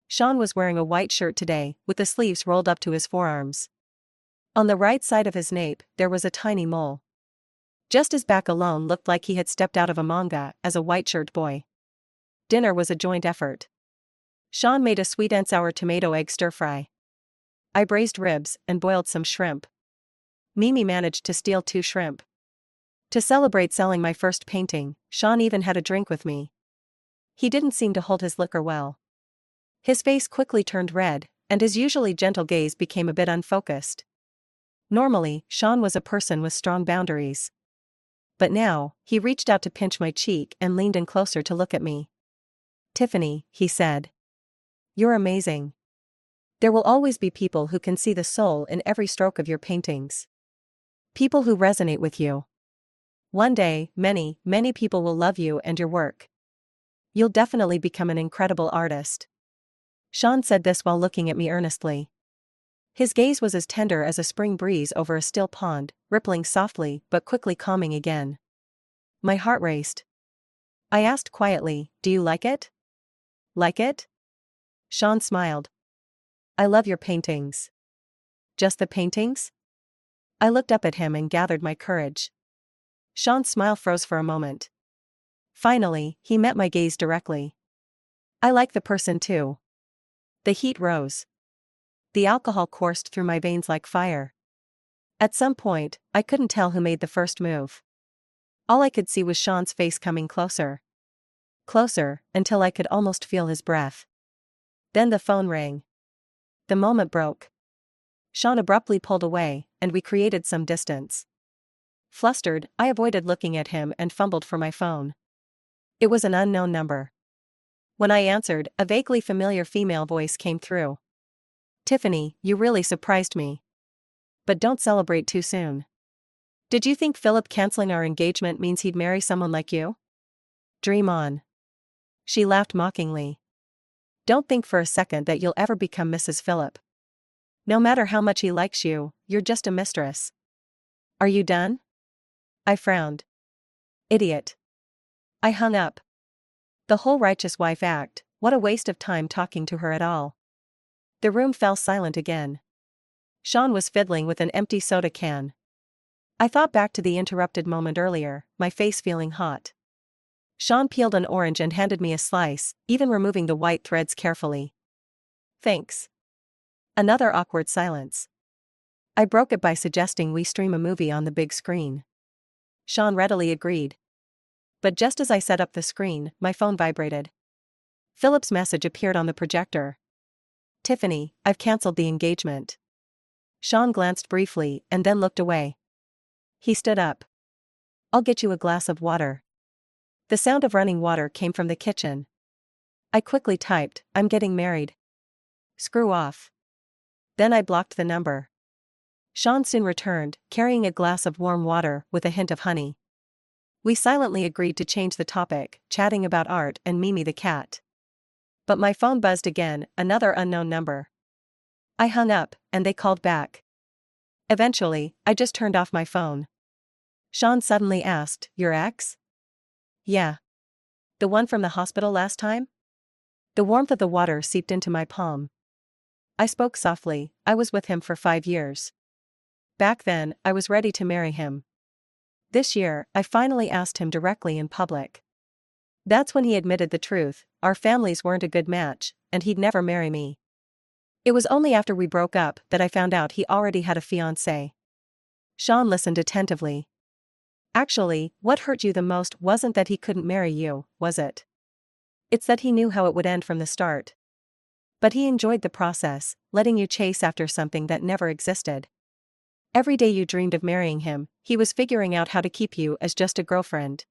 Sean was wearing a white shirt today, with the sleeves rolled up to his forearms. On the right side of his nape, there was a tiny mole. Just his back alone looked like he had stepped out of a manga as a white shirt boy. Dinner was a joint effort. Sean made a sweet and sour tomato egg stir-fry. I braised ribs and boiled some shrimp. Mimi managed to steal 2 shrimp. To celebrate selling my first painting, Sean even had a drink with me. He didn't seem to hold his liquor well. His face quickly turned red, and his usually gentle gaze became a bit unfocused. Normally, Sean was a person with strong boundaries. But now, he reached out to pinch my cheek and leaned in closer to look at me. Tiffany, he said. You're amazing. There will always be people who can see the soul in every stroke of your paintings. People who resonate with you. One day, many, many people will love you and your work. You'll definitely become an incredible artist. Sean said this while looking at me earnestly. His gaze was as tender as a spring breeze over a still pond, rippling softly but quickly calming again. My heart raced. I asked quietly, do you like it? Like it? Sean smiled. I love your paintings. Just the paintings? I looked up at him and gathered my courage. Sean's smile froze for a moment. Finally, he met my gaze directly. I like the person too. The heat rose. The alcohol coursed through my veins like fire. At some point, I couldn't tell who made the first move. All I could see was Sean's face coming closer. Closer, until I could almost feel his breath. Then the phone rang. The moment broke. Sean abruptly pulled away, and we created some distance. Flustered, I avoided looking at him and fumbled for my phone. It was an unknown number. When I answered, a vaguely familiar female voice came through. Tiffany, you really surprised me. But don't celebrate too soon. Did you think Philip canceling our engagement means he'd marry someone like you? Dream on. She laughed mockingly. Don't think for a second that you'll ever become Mrs. Philip. No matter how much he likes you, you're just a mistress. Are you done? I frowned. Idiot. I hung up. The whole righteous wife act, what a waste of time talking to her at all. The room fell silent again. Sean was fiddling with an empty soda can. I thought back to the interrupted moment earlier, my face feeling hot. Sean peeled an orange and handed me a slice, even removing the white threads carefully. Thanks. Another awkward silence. I broke it by suggesting we stream a movie on the big screen. Sean readily agreed. But just as I set up the screen, my phone vibrated. Philip's message appeared on the projector. Tiffany, I've cancelled the engagement. Sean glanced briefly and then looked away. He stood up. I'll get you a glass of water. The sound of running water came from the kitchen. I quickly typed, I'm getting married. Screw off. Then I blocked the number. Sean soon returned, carrying a glass of warm water with a hint of honey. We silently agreed to change the topic, chatting about art and Mimi the cat. But my phone buzzed again, another unknown number. I hung up, and they called back. Eventually, I just turned off my phone. Sean suddenly asked, your ex? Yeah. The one from the hospital last time? The warmth of the water seeped into my palm. I spoke softly, I was with him for 5 years. Back then, I was ready to marry him. This year, I finally asked him directly in public. That's when he admitted the truth, our families weren't a good match, and he'd never marry me. It was only after we broke up that I found out he already had a fiancée. Sean listened attentively. Actually, what hurt you the most wasn't that he couldn't marry you, was it? It's that he knew how it would end from the start. But he enjoyed the process, letting you chase after something that never existed. Every day you dreamed of marrying him, He was figuring out how to keep you as just a girlfriend.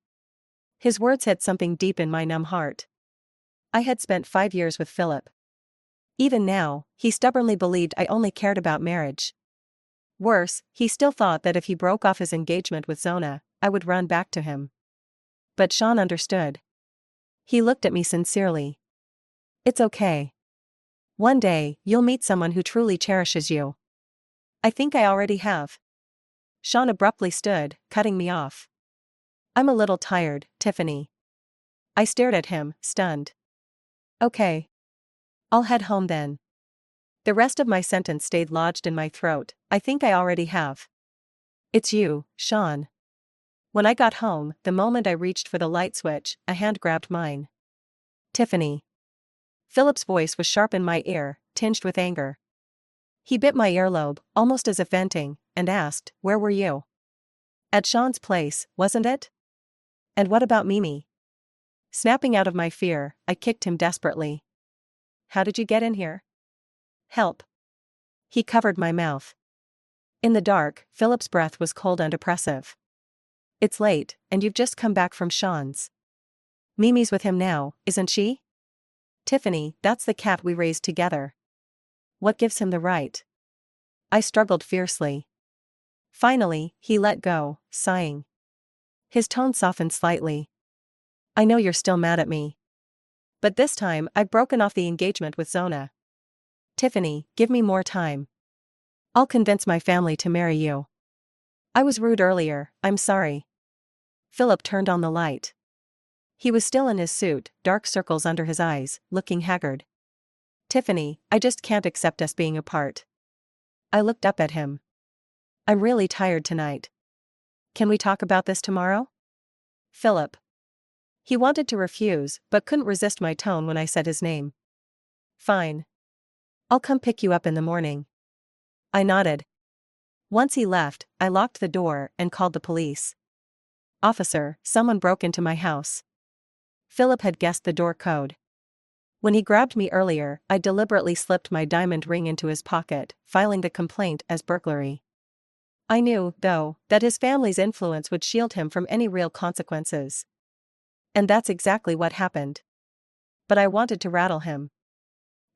His words hit something deep in my numb heart. I had spent 5 years with Philip. Even now, he stubbornly believed I only cared about marriage. Worse, he still thought that if he broke off his engagement with Zona, I would run back to him. But Sean understood. He looked at me sincerely. It's okay. One day, you'll meet someone who truly cherishes you. I think I already have. Sean abruptly stood, cutting me off. I'm a little tired, Tiffany. I stared at him, stunned. Okay. I'll head home then. The rest of my sentence stayed lodged in my throat. I think I already have. It's you, Sean. When I got home, the moment I reached for the light switch, a hand grabbed mine. Tiffany. Philip's voice was sharp in my ear, tinged with anger. He bit my earlobe, almost as if venting, and asked, "Where were you?" At Sean's place, wasn't it? And what about Mimi? Snapping out of my fear, I kicked him desperately. How did you get in here? Help. He covered my mouth. In the dark, Philip's breath was cold and oppressive. It's late, and you've just come back from Sean's. Mimi's with him now, isn't she? Tiffany, that's the cat we raised together. What gives him the right? I struggled fiercely. Finally, he let go, sighing. His tone softened slightly. I know you're still mad at me. But this time, I've broken off the engagement with Zona. Tiffany, give me more time. I'll convince my family to marry you. I was rude earlier, I'm sorry. Philip turned on the light. He was still in his suit, dark circles under his eyes, looking haggard. Tiffany, I just can't accept us being apart. I looked up at him. I'm really tired tonight. Can we talk about this tomorrow? Philip. He wanted to refuse, but couldn't resist my tone when I said his name. Fine. I'll come pick you up in the morning. I nodded. Once he left, I locked the door and called the police. Officer, someone broke into my house. Philip had guessed the door code. When he grabbed me earlier, I deliberately slipped my diamond ring into his pocket, filing the complaint as burglary. I knew, though, that his family's influence would shield him from any real consequences. And that's exactly what happened. But I wanted to rattle him.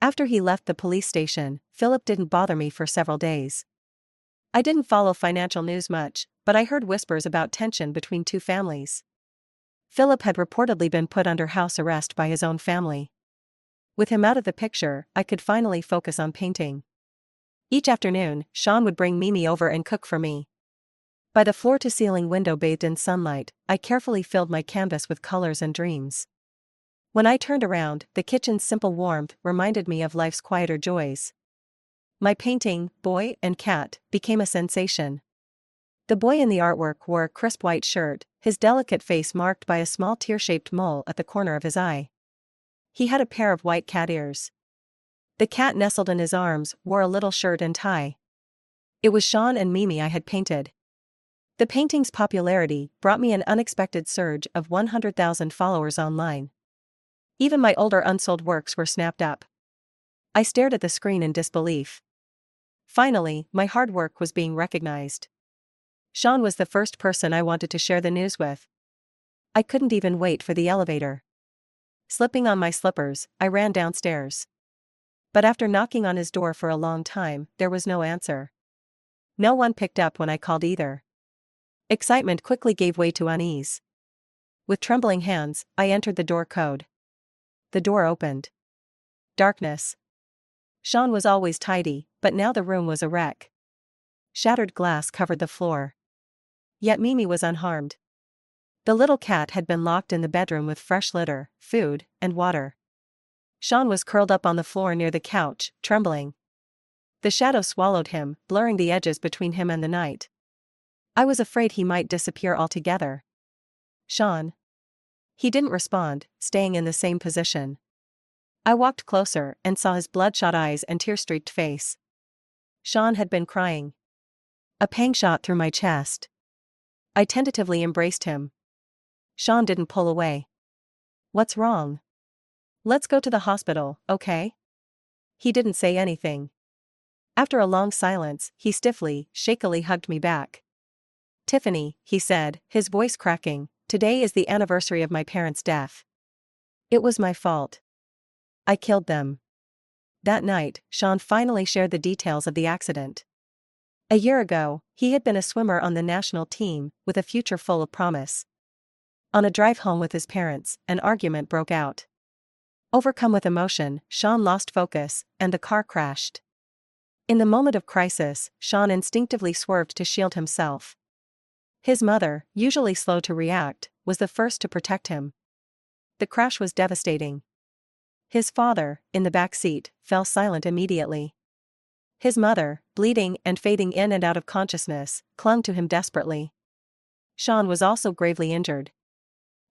After he left the police station, Philip didn't bother me for several days. I didn't follow financial news much, but I heard whispers about tension between two families. Philip had reportedly been put under house arrest by his own family. With him out of the picture, I could finally focus on painting. Each afternoon, Sean would bring Mimi over and cook for me. By the floor-to-ceiling window bathed in sunlight, I carefully filled my canvas with colors and dreams. When I turned around, the kitchen's simple warmth reminded me of life's quieter joys. My painting, Boy and Cat, became a sensation. The boy in the artwork wore a crisp white shirt, his delicate face marked by a small tear-shaped mole at the corner of his eye. He had a pair of white cat ears. The cat nestled in his arms wore a little shirt and tie. It was Sean and Mimi I had painted. The painting's popularity brought me an unexpected surge of 100,000 followers online. Even my older unsold works were snapped up. I stared at the screen in disbelief. Finally, my hard work was being recognized. Sean was the first person I wanted to share the news with. I couldn't even wait for the elevator. Slipping on my slippers, I ran downstairs. But after knocking on his door for a long time, there was no answer. No one picked up when I called either. Excitement quickly gave way to unease. With trembling hands, I entered the door code. The door opened. Darkness. Sean was always tidy, but now the room was a wreck. Shattered glass covered the floor. Yet Mimi was unharmed. The little cat had been locked in the bedroom with fresh litter, food, and water. Sean was curled up on the floor near the couch, trembling. The shadow swallowed him, blurring the edges between him and the night. I was afraid he might disappear altogether. Sean. He didn't respond, staying in the same position. I walked closer and saw his bloodshot eyes and tear-streaked face. Sean had been crying. A pang shot through my chest. I tentatively embraced him. Sean didn't pull away. What's wrong? Let's go to the hospital, okay? He didn't say anything. After a long silence, he stiffly, shakily hugged me back. Tiffany, he said, his voice cracking, today is the anniversary of my parents' death. It was my fault. I killed them. That night, Sean finally shared the details of the accident. A year ago, he had been a swimmer on the national team, with a future full of promise. On a drive home with his parents, an argument broke out. Overcome with emotion, Sean lost focus, and the car crashed. In the moment of crisis, Sean instinctively swerved to shield himself. His mother, usually slow to react, was the first to protect him. The crash was devastating. His father, in the back seat, fell silent immediately. His mother, bleeding and fading in and out of consciousness, clung to him desperately. Sean was also gravely injured.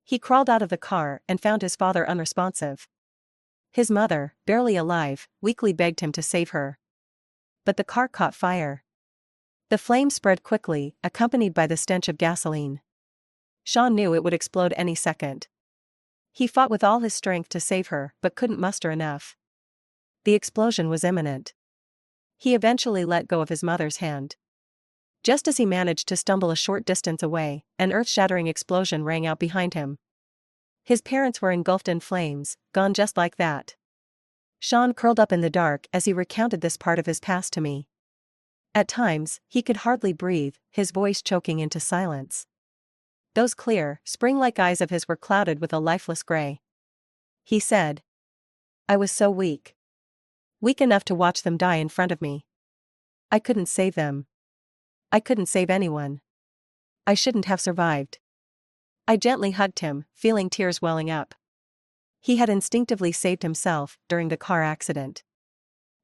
He crawled out of the car and found his father unresponsive. His mother, barely alive, weakly begged him to save her. But the car caught fire. The flames spread quickly, accompanied by the stench of gasoline. Sean knew it would explode any second. He fought with all his strength to save her, but couldn't muster enough. The explosion was imminent. He eventually let go of his mother's hand. Just as he managed to stumble a short distance away, an earth-shattering explosion rang out behind him. His parents were engulfed in flames, gone just like that. Sean curled up in the dark as he recounted this part of his past to me. At times, he could hardly breathe, his voice choking into silence. Those clear, spring-like eyes of his were clouded with a lifeless gray. He said, "I was so weak. Weak enough to watch them die in front of me. I couldn't save them. I couldn't save anyone. I shouldn't have survived." I gently hugged him, feeling tears welling up. He had instinctively saved himself during the car accident.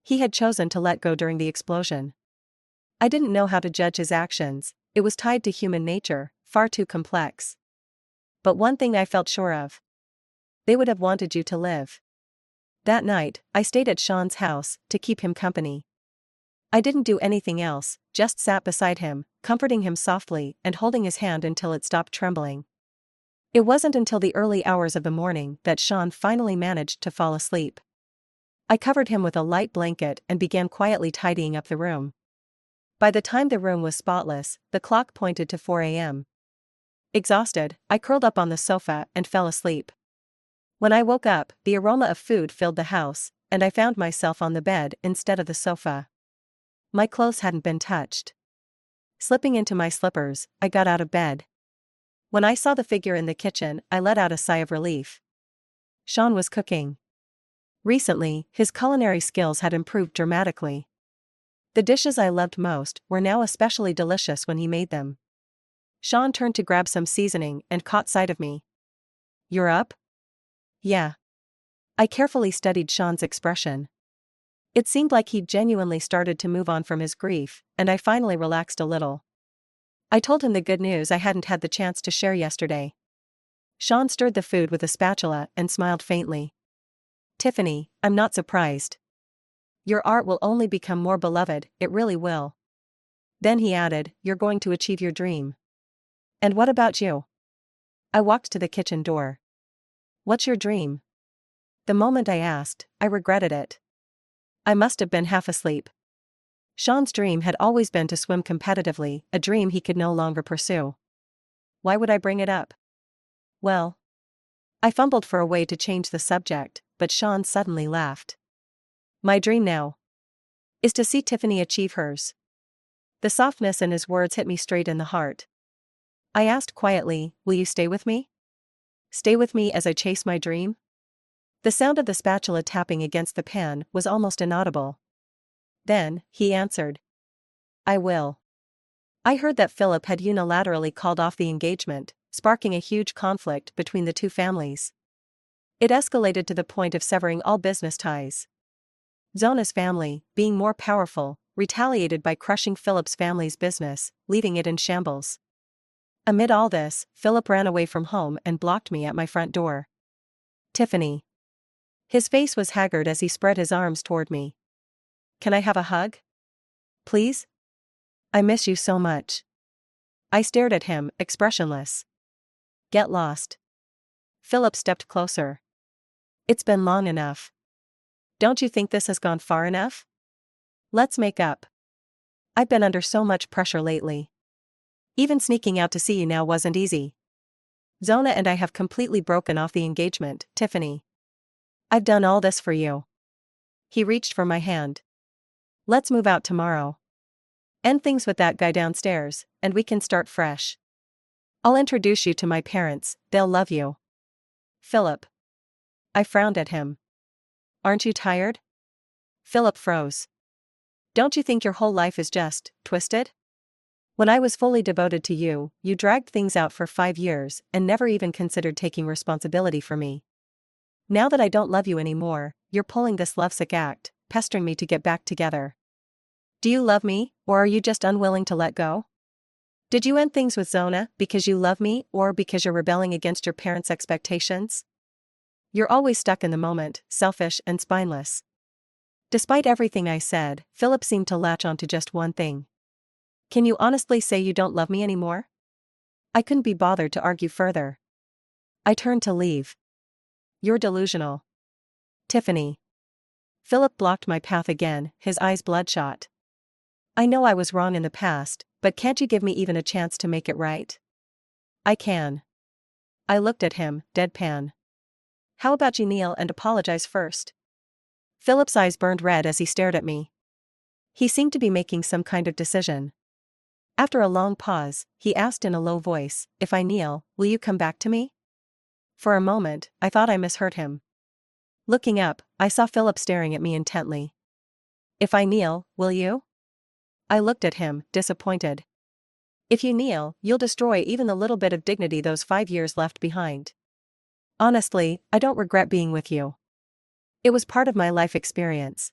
He had chosen to let go during the explosion. I didn't know how to judge his actions, it was tied to human nature, far too complex. But one thing I felt sure of. They would have wanted you to live. That night, I stayed at Sean's house, to keep him company. I didn't do anything else, just sat beside him, comforting him softly and holding his hand until it stopped trembling. It wasn't until the early hours of the morning that Sean finally managed to fall asleep. I covered him with a light blanket and began quietly tidying up the room. By the time the room was spotless, the clock pointed to 4 a.m. Exhausted, I curled up on the sofa and fell asleep. When I woke up, the aroma of food filled the house, and I found myself on the bed instead of the sofa. My clothes hadn't been touched. Slipping into my slippers, I got out of bed. When I saw the figure in the kitchen, I let out a sigh of relief. Sean was cooking. Recently, his culinary skills had improved dramatically. The dishes I loved most were now especially delicious when he made them. Sean turned to grab some seasoning and caught sight of me. "You're up?" "Yeah." I carefully studied Sean's expression. It seemed like he'd genuinely started to move on from his grief, and I finally relaxed a little. I told him the good news I hadn't had the chance to share yesterday. Sean stirred the food with a spatula and smiled faintly. "Tiffany, I'm not surprised. Your art will only become more beloved, it really will." Then he added, "You're going to achieve your dream." "And what about you?" I walked to the kitchen door. "What's your dream?" The moment I asked, I regretted it. I must have been half asleep. Sean's dream had always been to swim competitively, a dream he could no longer pursue. Why would I bring it up? Well, I fumbled for a way to change the subject, but Sean suddenly laughed. "My dream now is to see Tiffany achieve hers." The softness in his words hit me straight in the heart. I asked quietly, "Will you stay with me? Stay with me as I chase my dream?" The sound of the spatula tapping against the pan was almost inaudible. Then, he answered, "I will." I heard that Philip had unilaterally called off the engagement, sparking a huge conflict between the two families. It escalated to the point of severing all business ties. Zona's family, being more powerful, retaliated by crushing Philip's family's business, leaving it in shambles. Amid all this, Philip ran away from home and blocked me at my front door. "Tiffany." His face was haggard as he spread his arms toward me. "Can I have a hug? Please? I miss you so much." I stared at him, expressionless. "Get lost." Philip stepped closer. "It's been long enough. Don't you think this has gone far enough? Let's make up. I've been under so much pressure lately." Even sneaking out to see you now wasn't easy. Zona and I have completely broken off the engagement, Tiffany. I've done all this for you. He reached for my hand. Let's move out tomorrow. End things with that guy downstairs, and we can start fresh. I'll introduce you to my parents, they'll love you. Philip. I frowned at him. Aren't you tired? Philip froze. Don't you think your whole life is just twisted? When I was fully devoted to you, you dragged things out for 5 years and never even considered taking responsibility for me. Now that I don't love you anymore, you're pulling this lovesick act, pestering me to get back together. Do you love me, or are you just unwilling to let go? Did you end things with Zona because you love me or because you're rebelling against your parents' expectations? You're always stuck in the moment, selfish and spineless. Despite everything I said, Philip seemed to latch onto just one thing. Can you honestly say you don't love me anymore? I couldn't be bothered to argue further. I turned to leave. You're delusional. Tiffany. Philip blocked my path again, his eyes bloodshot. I know I was wrong in the past, but can't you give me even a chance to make it right? I can. I looked at him, deadpan. How about you kneel and apologize first? Philip's eyes burned red as he stared at me. He seemed to be making some kind of decision. After a long pause, he asked in a low voice, if I kneel, will you come back to me? For a moment, I thought I misheard him. Looking up, I saw Philip staring at me intently. If I kneel, will you? I looked at him, disappointed. If you kneel, you'll destroy even the little bit of dignity those 5 years left behind. Honestly, I don't regret being with you. It was part of my life experience.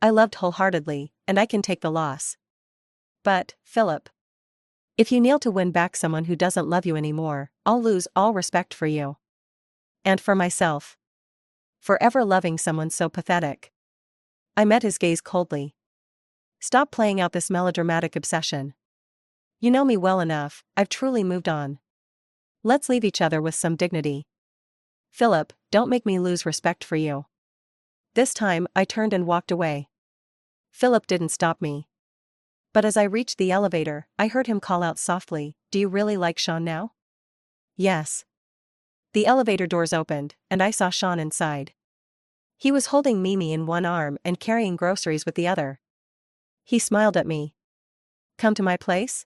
I loved wholeheartedly, and I can take the loss. But, Philip, if you kneel to win back someone who doesn't love you anymore, I'll lose all respect for you. And for myself. For ever loving someone so pathetic. I met his gaze coldly. Stop playing out this melodramatic obsession. You know me well enough, I've truly moved on. Let's leave each other with some dignity. Philip, don't make me lose respect for you. This time, I turned and walked away. Philip didn't stop me. But as I reached the elevator, I heard him call out softly, do you really like Sean now? Yes. The elevator doors opened, and I saw Sean inside. He was holding Mimi in one arm and carrying groceries with the other. He smiled at me. Come to my place?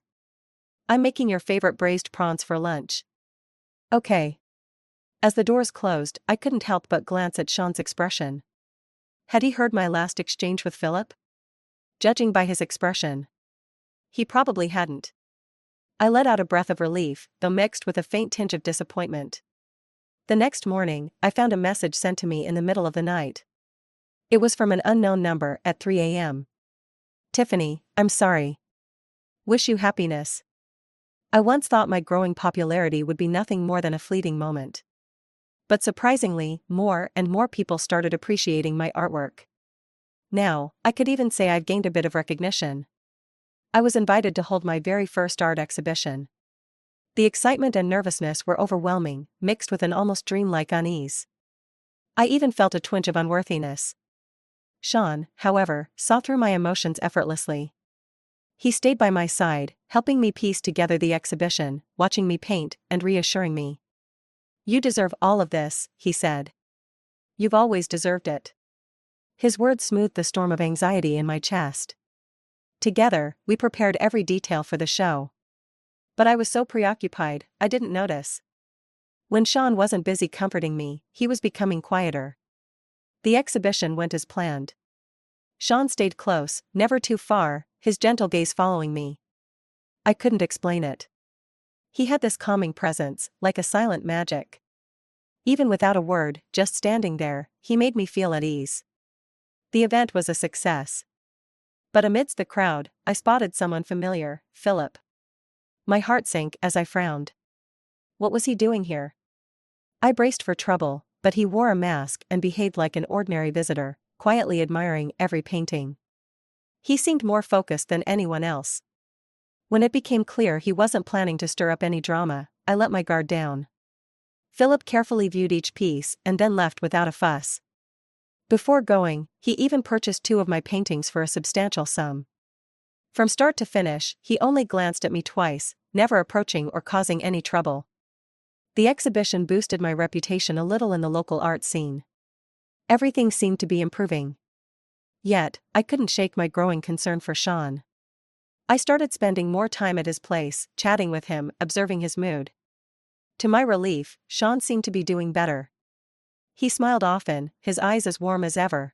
I'm making your favorite braised prawns for lunch. Okay. As the doors closed, I couldn't help but glance at Sean's expression. Had he heard my last exchange with Philip? Judging by his expression, he probably hadn't. I let out a breath of relief, though mixed with a faint tinge of disappointment. The next morning, I found a message sent to me in the middle of the night. It was from an unknown number at 3 a.m. Tiffany, I'm sorry. Wish you happiness. I once thought my growing popularity would be nothing more than a fleeting moment. But surprisingly, more and more people started appreciating my artwork. Now, I could even say I've gained a bit of recognition. I was invited to hold my very first art exhibition. The excitement and nervousness were overwhelming, mixed with an almost dreamlike unease. I even felt a twinge of unworthiness. Sean, however, saw through my emotions effortlessly. He stayed by my side, helping me piece together the exhibition, watching me paint, and reassuring me. You deserve all of this, he said. You've always deserved it. His words smoothed the storm of anxiety in my chest. Together, we prepared every detail for the show. But I was so preoccupied, I didn't notice. When Sean wasn't busy comforting me, he was becoming quieter. The exhibition went as planned. Sean stayed close, never too far, his gentle gaze following me. I couldn't explain it. He had this calming presence, like a silent magic. Even without a word, just standing there, he made me feel at ease. The event was a success. But amidst the crowd, I spotted someone familiar, Philip. My heart sank as I frowned. What was he doing here? I braced for trouble, but he wore a mask and behaved like an ordinary visitor, quietly admiring every painting. He seemed more focused than anyone else. When it became clear he wasn't planning to stir up any drama, I let my guard down. Philip carefully viewed each piece and then left without a fuss. Before going, he even purchased 2 of my paintings for a substantial sum. From start to finish, he only glanced at me twice, never approaching or causing any trouble. The exhibition boosted my reputation a little in the local art scene. Everything seemed to be improving. Yet, I couldn't shake my growing concern for Sean. I started spending more time at his place, chatting with him, observing his mood. To my relief, Sean seemed to be doing better. He smiled often, his eyes as warm as ever.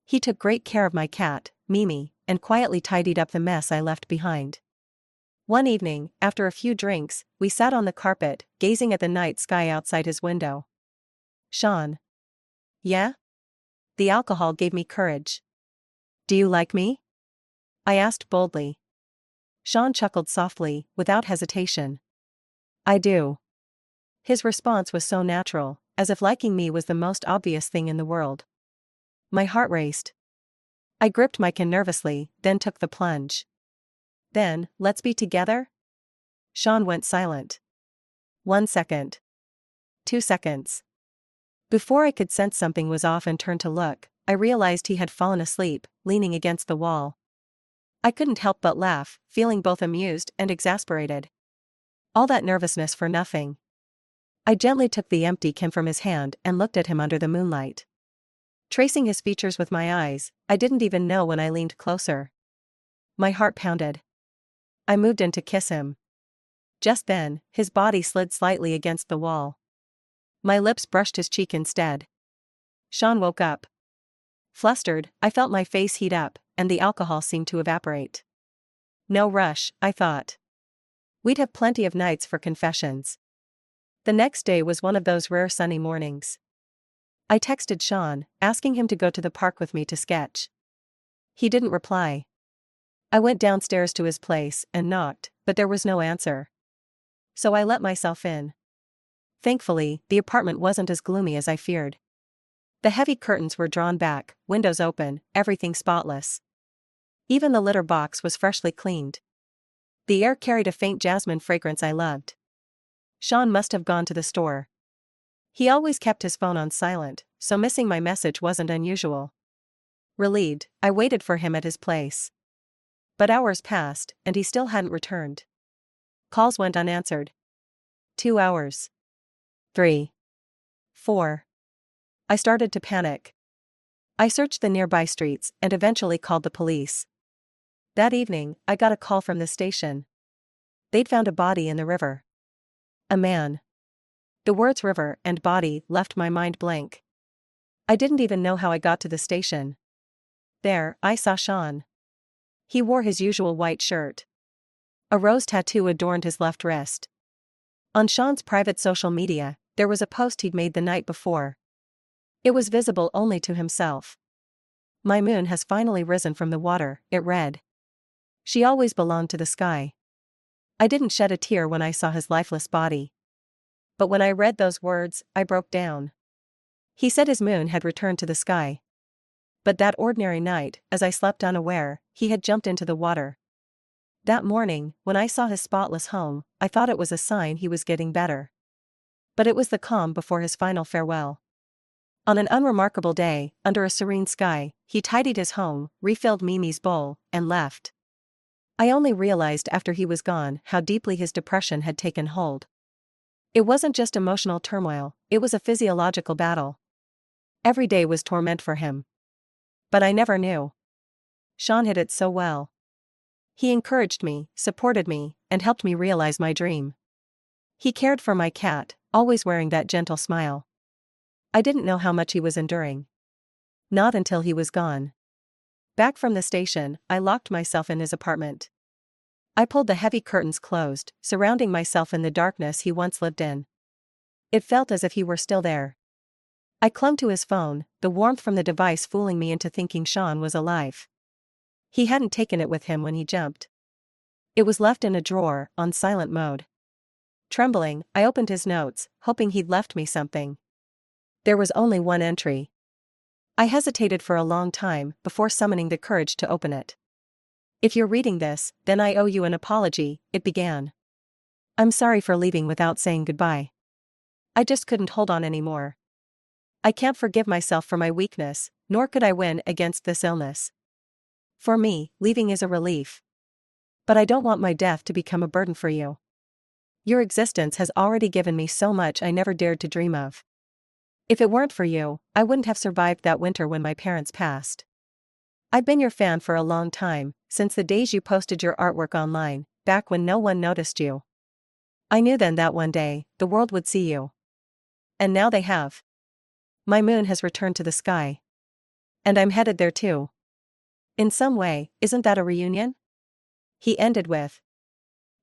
He took great care of my cat, Mimi, and quietly tidied up the mess I left behind. One evening, after a few drinks, we sat on the carpet, gazing at the night sky outside his window. Sean. Yeah? The alcohol gave me courage. Do you like me? I asked boldly. Sean chuckled softly, without hesitation. I do. His response was so natural, as if liking me was the most obvious thing in the world. My heart raced. I gripped my can nervously, then took the plunge. Then, let's be together? Sean went silent. 1 second. 2 seconds. Before I could sense something was off and turn to look, I realized he had fallen asleep, leaning against the wall. I couldn't help but laugh, feeling both amused and exasperated. All that nervousness for nothing. I gently took the empty can from his hand and looked at him under the moonlight. Tracing his features with my eyes, I didn't even know when I leaned closer. My heart pounded. I moved in to kiss him. Just then, his body slid slightly against the wall. My lips brushed his cheek instead. Sean woke up. Flustered, I felt my face heat up, and the alcohol seemed to evaporate. No rush, I thought. We'd have plenty of nights for confessions. The next day was one of those rare sunny mornings. I texted Sean, asking him to go to the park with me to sketch. He didn't reply. I went downstairs to his place and knocked, but there was no answer. So I let myself in. Thankfully, the apartment wasn't as gloomy as I feared. The heavy curtains were drawn back, windows open, everything spotless. Even the litter box was freshly cleaned. The air carried a faint jasmine fragrance I loved. Sean must have gone to the store. He always kept his phone on silent, so missing my message wasn't unusual. Relieved, I waited for him at his place. But hours passed, and he still hadn't returned. Calls went unanswered. 2 hours. 3. 4. I started to panic. I searched the nearby streets and eventually called the police. That evening, I got a call from the station. They'd found a body in the river. A man. The words river and body left my mind blank. I didn't even know how I got to the station. There, I saw Sean. He wore his usual white shirt. A rose tattoo adorned his left wrist. On Sean's private social media, there was a post he'd made the night before. It was visible only to himself. My moon has finally risen from the water, it read. She always belonged to the sky. I didn't shed a tear when I saw his lifeless body. But when I read those words, I broke down. He said his moon had returned to the sky. But that ordinary night, as I slept unaware, he had jumped into the water. That morning, when I saw his spotless home, I thought it was a sign he was getting better. But it was the calm before his final farewell. On an unremarkable day, under a serene sky, he tidied his home, refilled Mimi's bowl, and left. I only realized after he was gone how deeply his depression had taken hold. It wasn't just emotional turmoil, it was a physiological battle. Every day was torment for him. But I never knew. Sean hid it so well. He encouraged me, supported me, and helped me realize my dream. He cared for my cat, always wearing that gentle smile. I didn't know how much he was enduring. Not until he was gone. Back from the station, I locked myself in his apartment. I pulled the heavy curtains closed, surrounding myself in the darkness he once lived in. It felt as if he were still there. I clung to his phone, the warmth from the device fooling me into thinking Sean was alive. He hadn't taken it with him when he jumped. It was left in a drawer, on silent mode. Trembling, I opened his notes, hoping he'd left me something. There was only one entry. I hesitated for a long time before summoning the courage to open it. If you're reading this, then I owe you an apology, it began. I'm sorry for leaving without saying goodbye. I just couldn't hold on anymore. I can't forgive myself for my weakness, nor could I win against this illness. For me, leaving is a relief. But I don't want my death to become a burden for you. Your existence has already given me so much I never dared to dream of. If it weren't for you, I wouldn't have survived that winter when my parents passed. I've been your fan for a long time, since the days you posted your artwork online, back when no one noticed you. I knew then that one day, the world would see you. And now they have. My moon has returned to the sky. And I'm headed there too. In some way, isn't that a reunion? He ended with.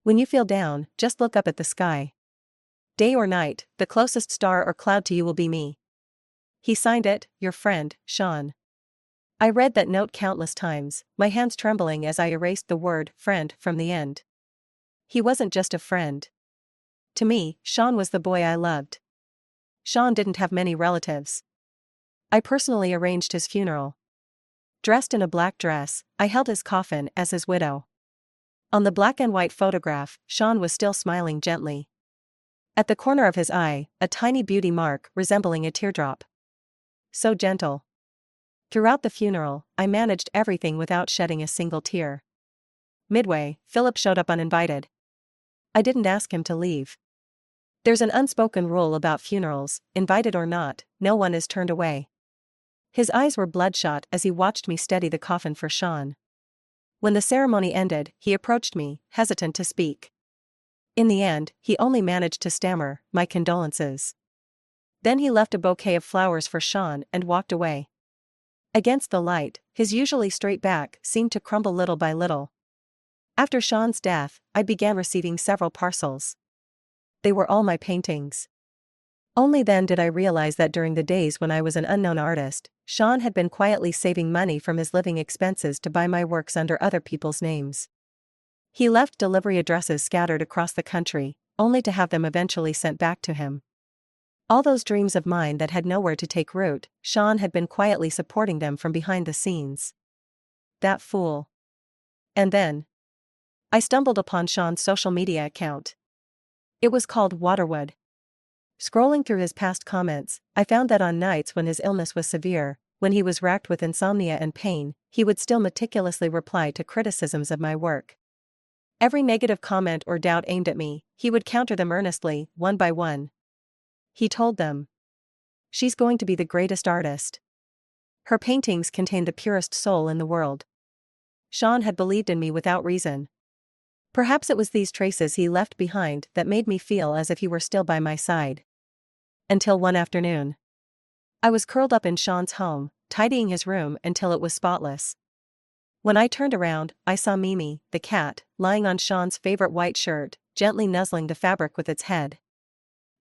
When you feel down, just look up at the sky. Day or night, the closest star or cloud to you will be me. He signed it, your friend, Sean. I read that note countless times, my hands trembling as I erased the word friend from the end. He wasn't just a friend. To me, Sean was the boy I loved. Sean didn't have many relatives. I personally arranged his funeral. Dressed in a black dress, I held his coffin as his widow. On the black and white photograph, Sean was still smiling gently. At the corner of his eye, a tiny beauty mark resembling a teardrop. So gentle. Throughout the funeral, I managed everything without shedding a single tear. Midway, Philip showed up uninvited. I didn't ask him to leave. There's an unspoken rule about funerals, invited or not, no one is turned away. His eyes were bloodshot as he watched me steady the coffin for Sean. When the ceremony ended, he approached me, hesitant to speak. In the end, he only managed to stammer, "My condolences." Then he left a bouquet of flowers for Sean and walked away. Against the light, his usually straight back seemed to crumble little by little. After Sean's death, I began receiving several parcels. They were all my paintings. Only then did I realize that during the days when I was an unknown artist, Sean had been quietly saving money from his living expenses to buy my works under other people's names. He left delivery addresses scattered across the country, only to have them eventually sent back to him. All those dreams of mine that had nowhere to take root, Sean had been quietly supporting them from behind the scenes. That fool. And then I stumbled upon Sean's social media account. It was called Waterwood. Scrolling through his past comments, I found that on nights when his illness was severe, when he was racked with insomnia and pain, he would still meticulously reply to criticisms of my work. Every negative comment or doubt aimed at me, he would counter them earnestly, one by one. He told them, "She's going to be the greatest artist. Her paintings contain the purest soul in the world." Sean had believed in me without reason. Perhaps it was these traces he left behind that made me feel as if he were still by my side. Until one afternoon. I was curled up in Sean's home, tidying his room until it was spotless. When I turned around, I saw Mimi, the cat, lying on Sean's favorite white shirt, gently nuzzling the fabric with its head.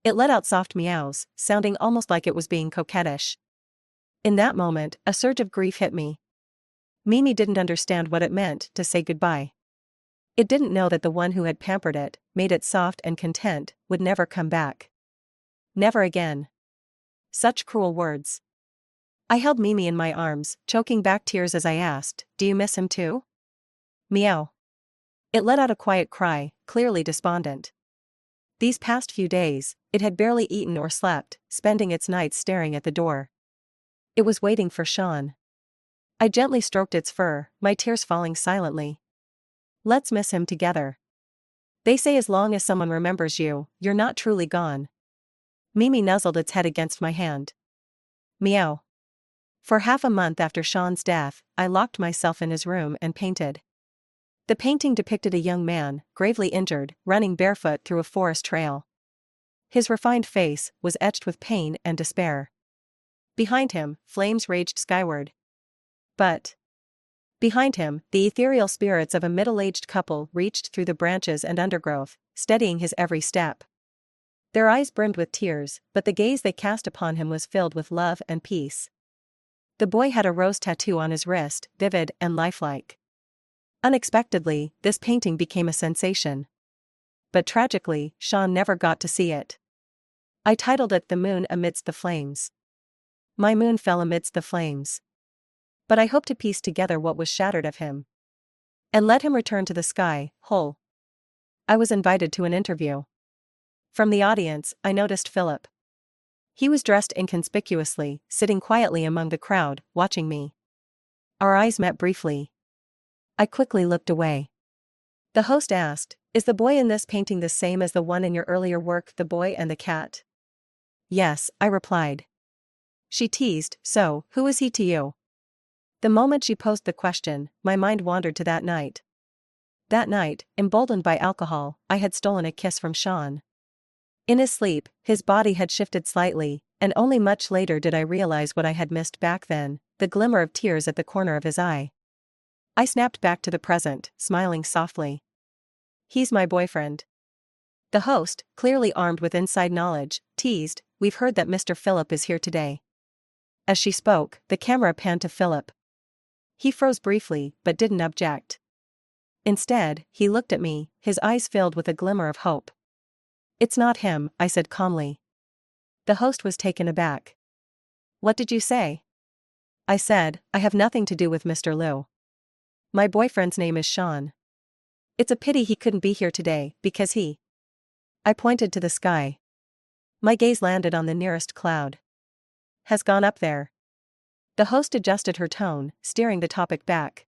It let out soft meows, sounding almost like it was being coquettish. In that moment, a surge of grief hit me. Mimi didn't understand what it meant to say goodbye. It didn't know that the one who had pampered it, made it soft and content, would never come back. Never again. Such cruel words. I held Mimi in my arms, choking back tears as I asked, "Do you miss him too?" Meow. It let out a quiet cry, clearly despondent. These past few days, it had barely eaten or slept, spending its nights staring at the door. It was waiting for Sean. I gently stroked its fur, my tears falling silently. Let's miss him together. They say as long as someone remembers you, you're not truly gone. Mimi nuzzled its head against my hand. Meow. For half a month after Sean's death, I locked myself in his room and painted. The painting depicted a young man, gravely injured, running barefoot through a forest trail. His refined face was etched with pain and despair. Behind him, flames raged skyward. But behind him, the ethereal spirits of a middle-aged couple reached through the branches and undergrowth, steadying his every step. Their eyes brimmed with tears, but the gaze they cast upon him was filled with love and peace. The boy had a rose tattoo on his wrist, vivid and lifelike. Unexpectedly, this painting became a sensation. But tragically, Sean never got to see it. I titled it "The Moon Amidst the Flames." My moon fell amidst the flames. But I hope to piece together what was shattered of him. And let him return to the sky, whole. I was invited to an interview. From the audience, I noticed Philip. He was dressed inconspicuously, sitting quietly among the crowd, watching me. Our eyes met briefly. I quickly looked away. The host asked, "Is the boy in this painting the same as the one in your earlier work, The Boy and the Cat?" "Yes," I replied. She teased, "So, who is he to you?" The moment she posed the question, my mind wandered to that night. That night, emboldened by alcohol, I had stolen a kiss from Sean. In his sleep, his body had shifted slightly, and only much later did I realize what I had missed back then, the glimmer of tears at the corner of his eye. I snapped back to the present, smiling softly. "He's my boyfriend." The host, clearly armed with inside knowledge, teased, "We've heard that Mr. Philip is here today." As she spoke, the camera panned to Philip. He froze briefly, but didn't object. Instead, he looked at me, his eyes filled with a glimmer of hope. "It's not him," I said calmly. The host was taken aback. "What did you say?" I said, "I have nothing to do with Mr. Liu. My boyfriend's name is Sean. It's a pity he couldn't be here today, because he—" I pointed to the sky. My gaze landed on the nearest cloud. "Has gone up there." The host adjusted her tone, steering the topic back.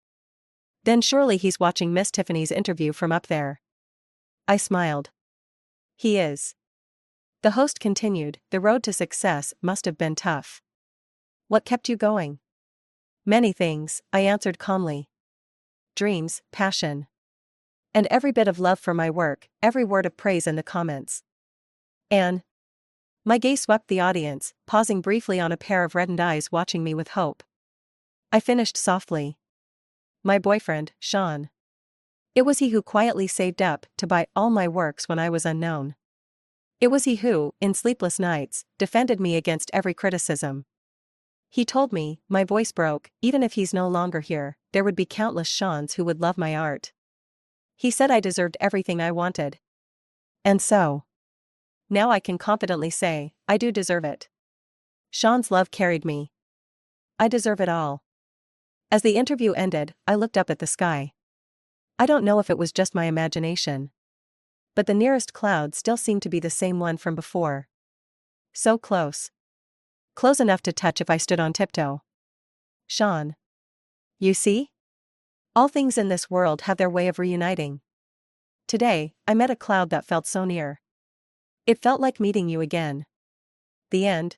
"Then surely he's watching Miss Tiffany's interview from up there." I smiled. "He is." The host continued, "The road to success must have been tough. What kept you going?" "Many things," I answered calmly. "Dreams, passion. And every bit of love for my work, every word of praise in the comments. And—" My gaze swept the audience, pausing briefly on a pair of reddened eyes watching me with hope. I finished softly. "My boyfriend, Sean. It was he who quietly saved up to buy all my works when I was unknown. It was he who, in sleepless nights, defended me against every criticism. He told me," my voice broke, "even if he's no longer here, there would be countless Seans who would love my art. He said I deserved everything I wanted. And so, now I can confidently say, I do deserve it. Sean's love carried me. I deserve it all." As the interview ended, I looked up at the sky. I don't know if it was just my imagination, but the nearest cloud still seemed to be the same one from before. So close. Close enough to touch if I stood on tiptoe. "Sean. You see? All things in this world have their way of reuniting. Today, I met a cloud that felt so near. It felt like meeting you again." The end.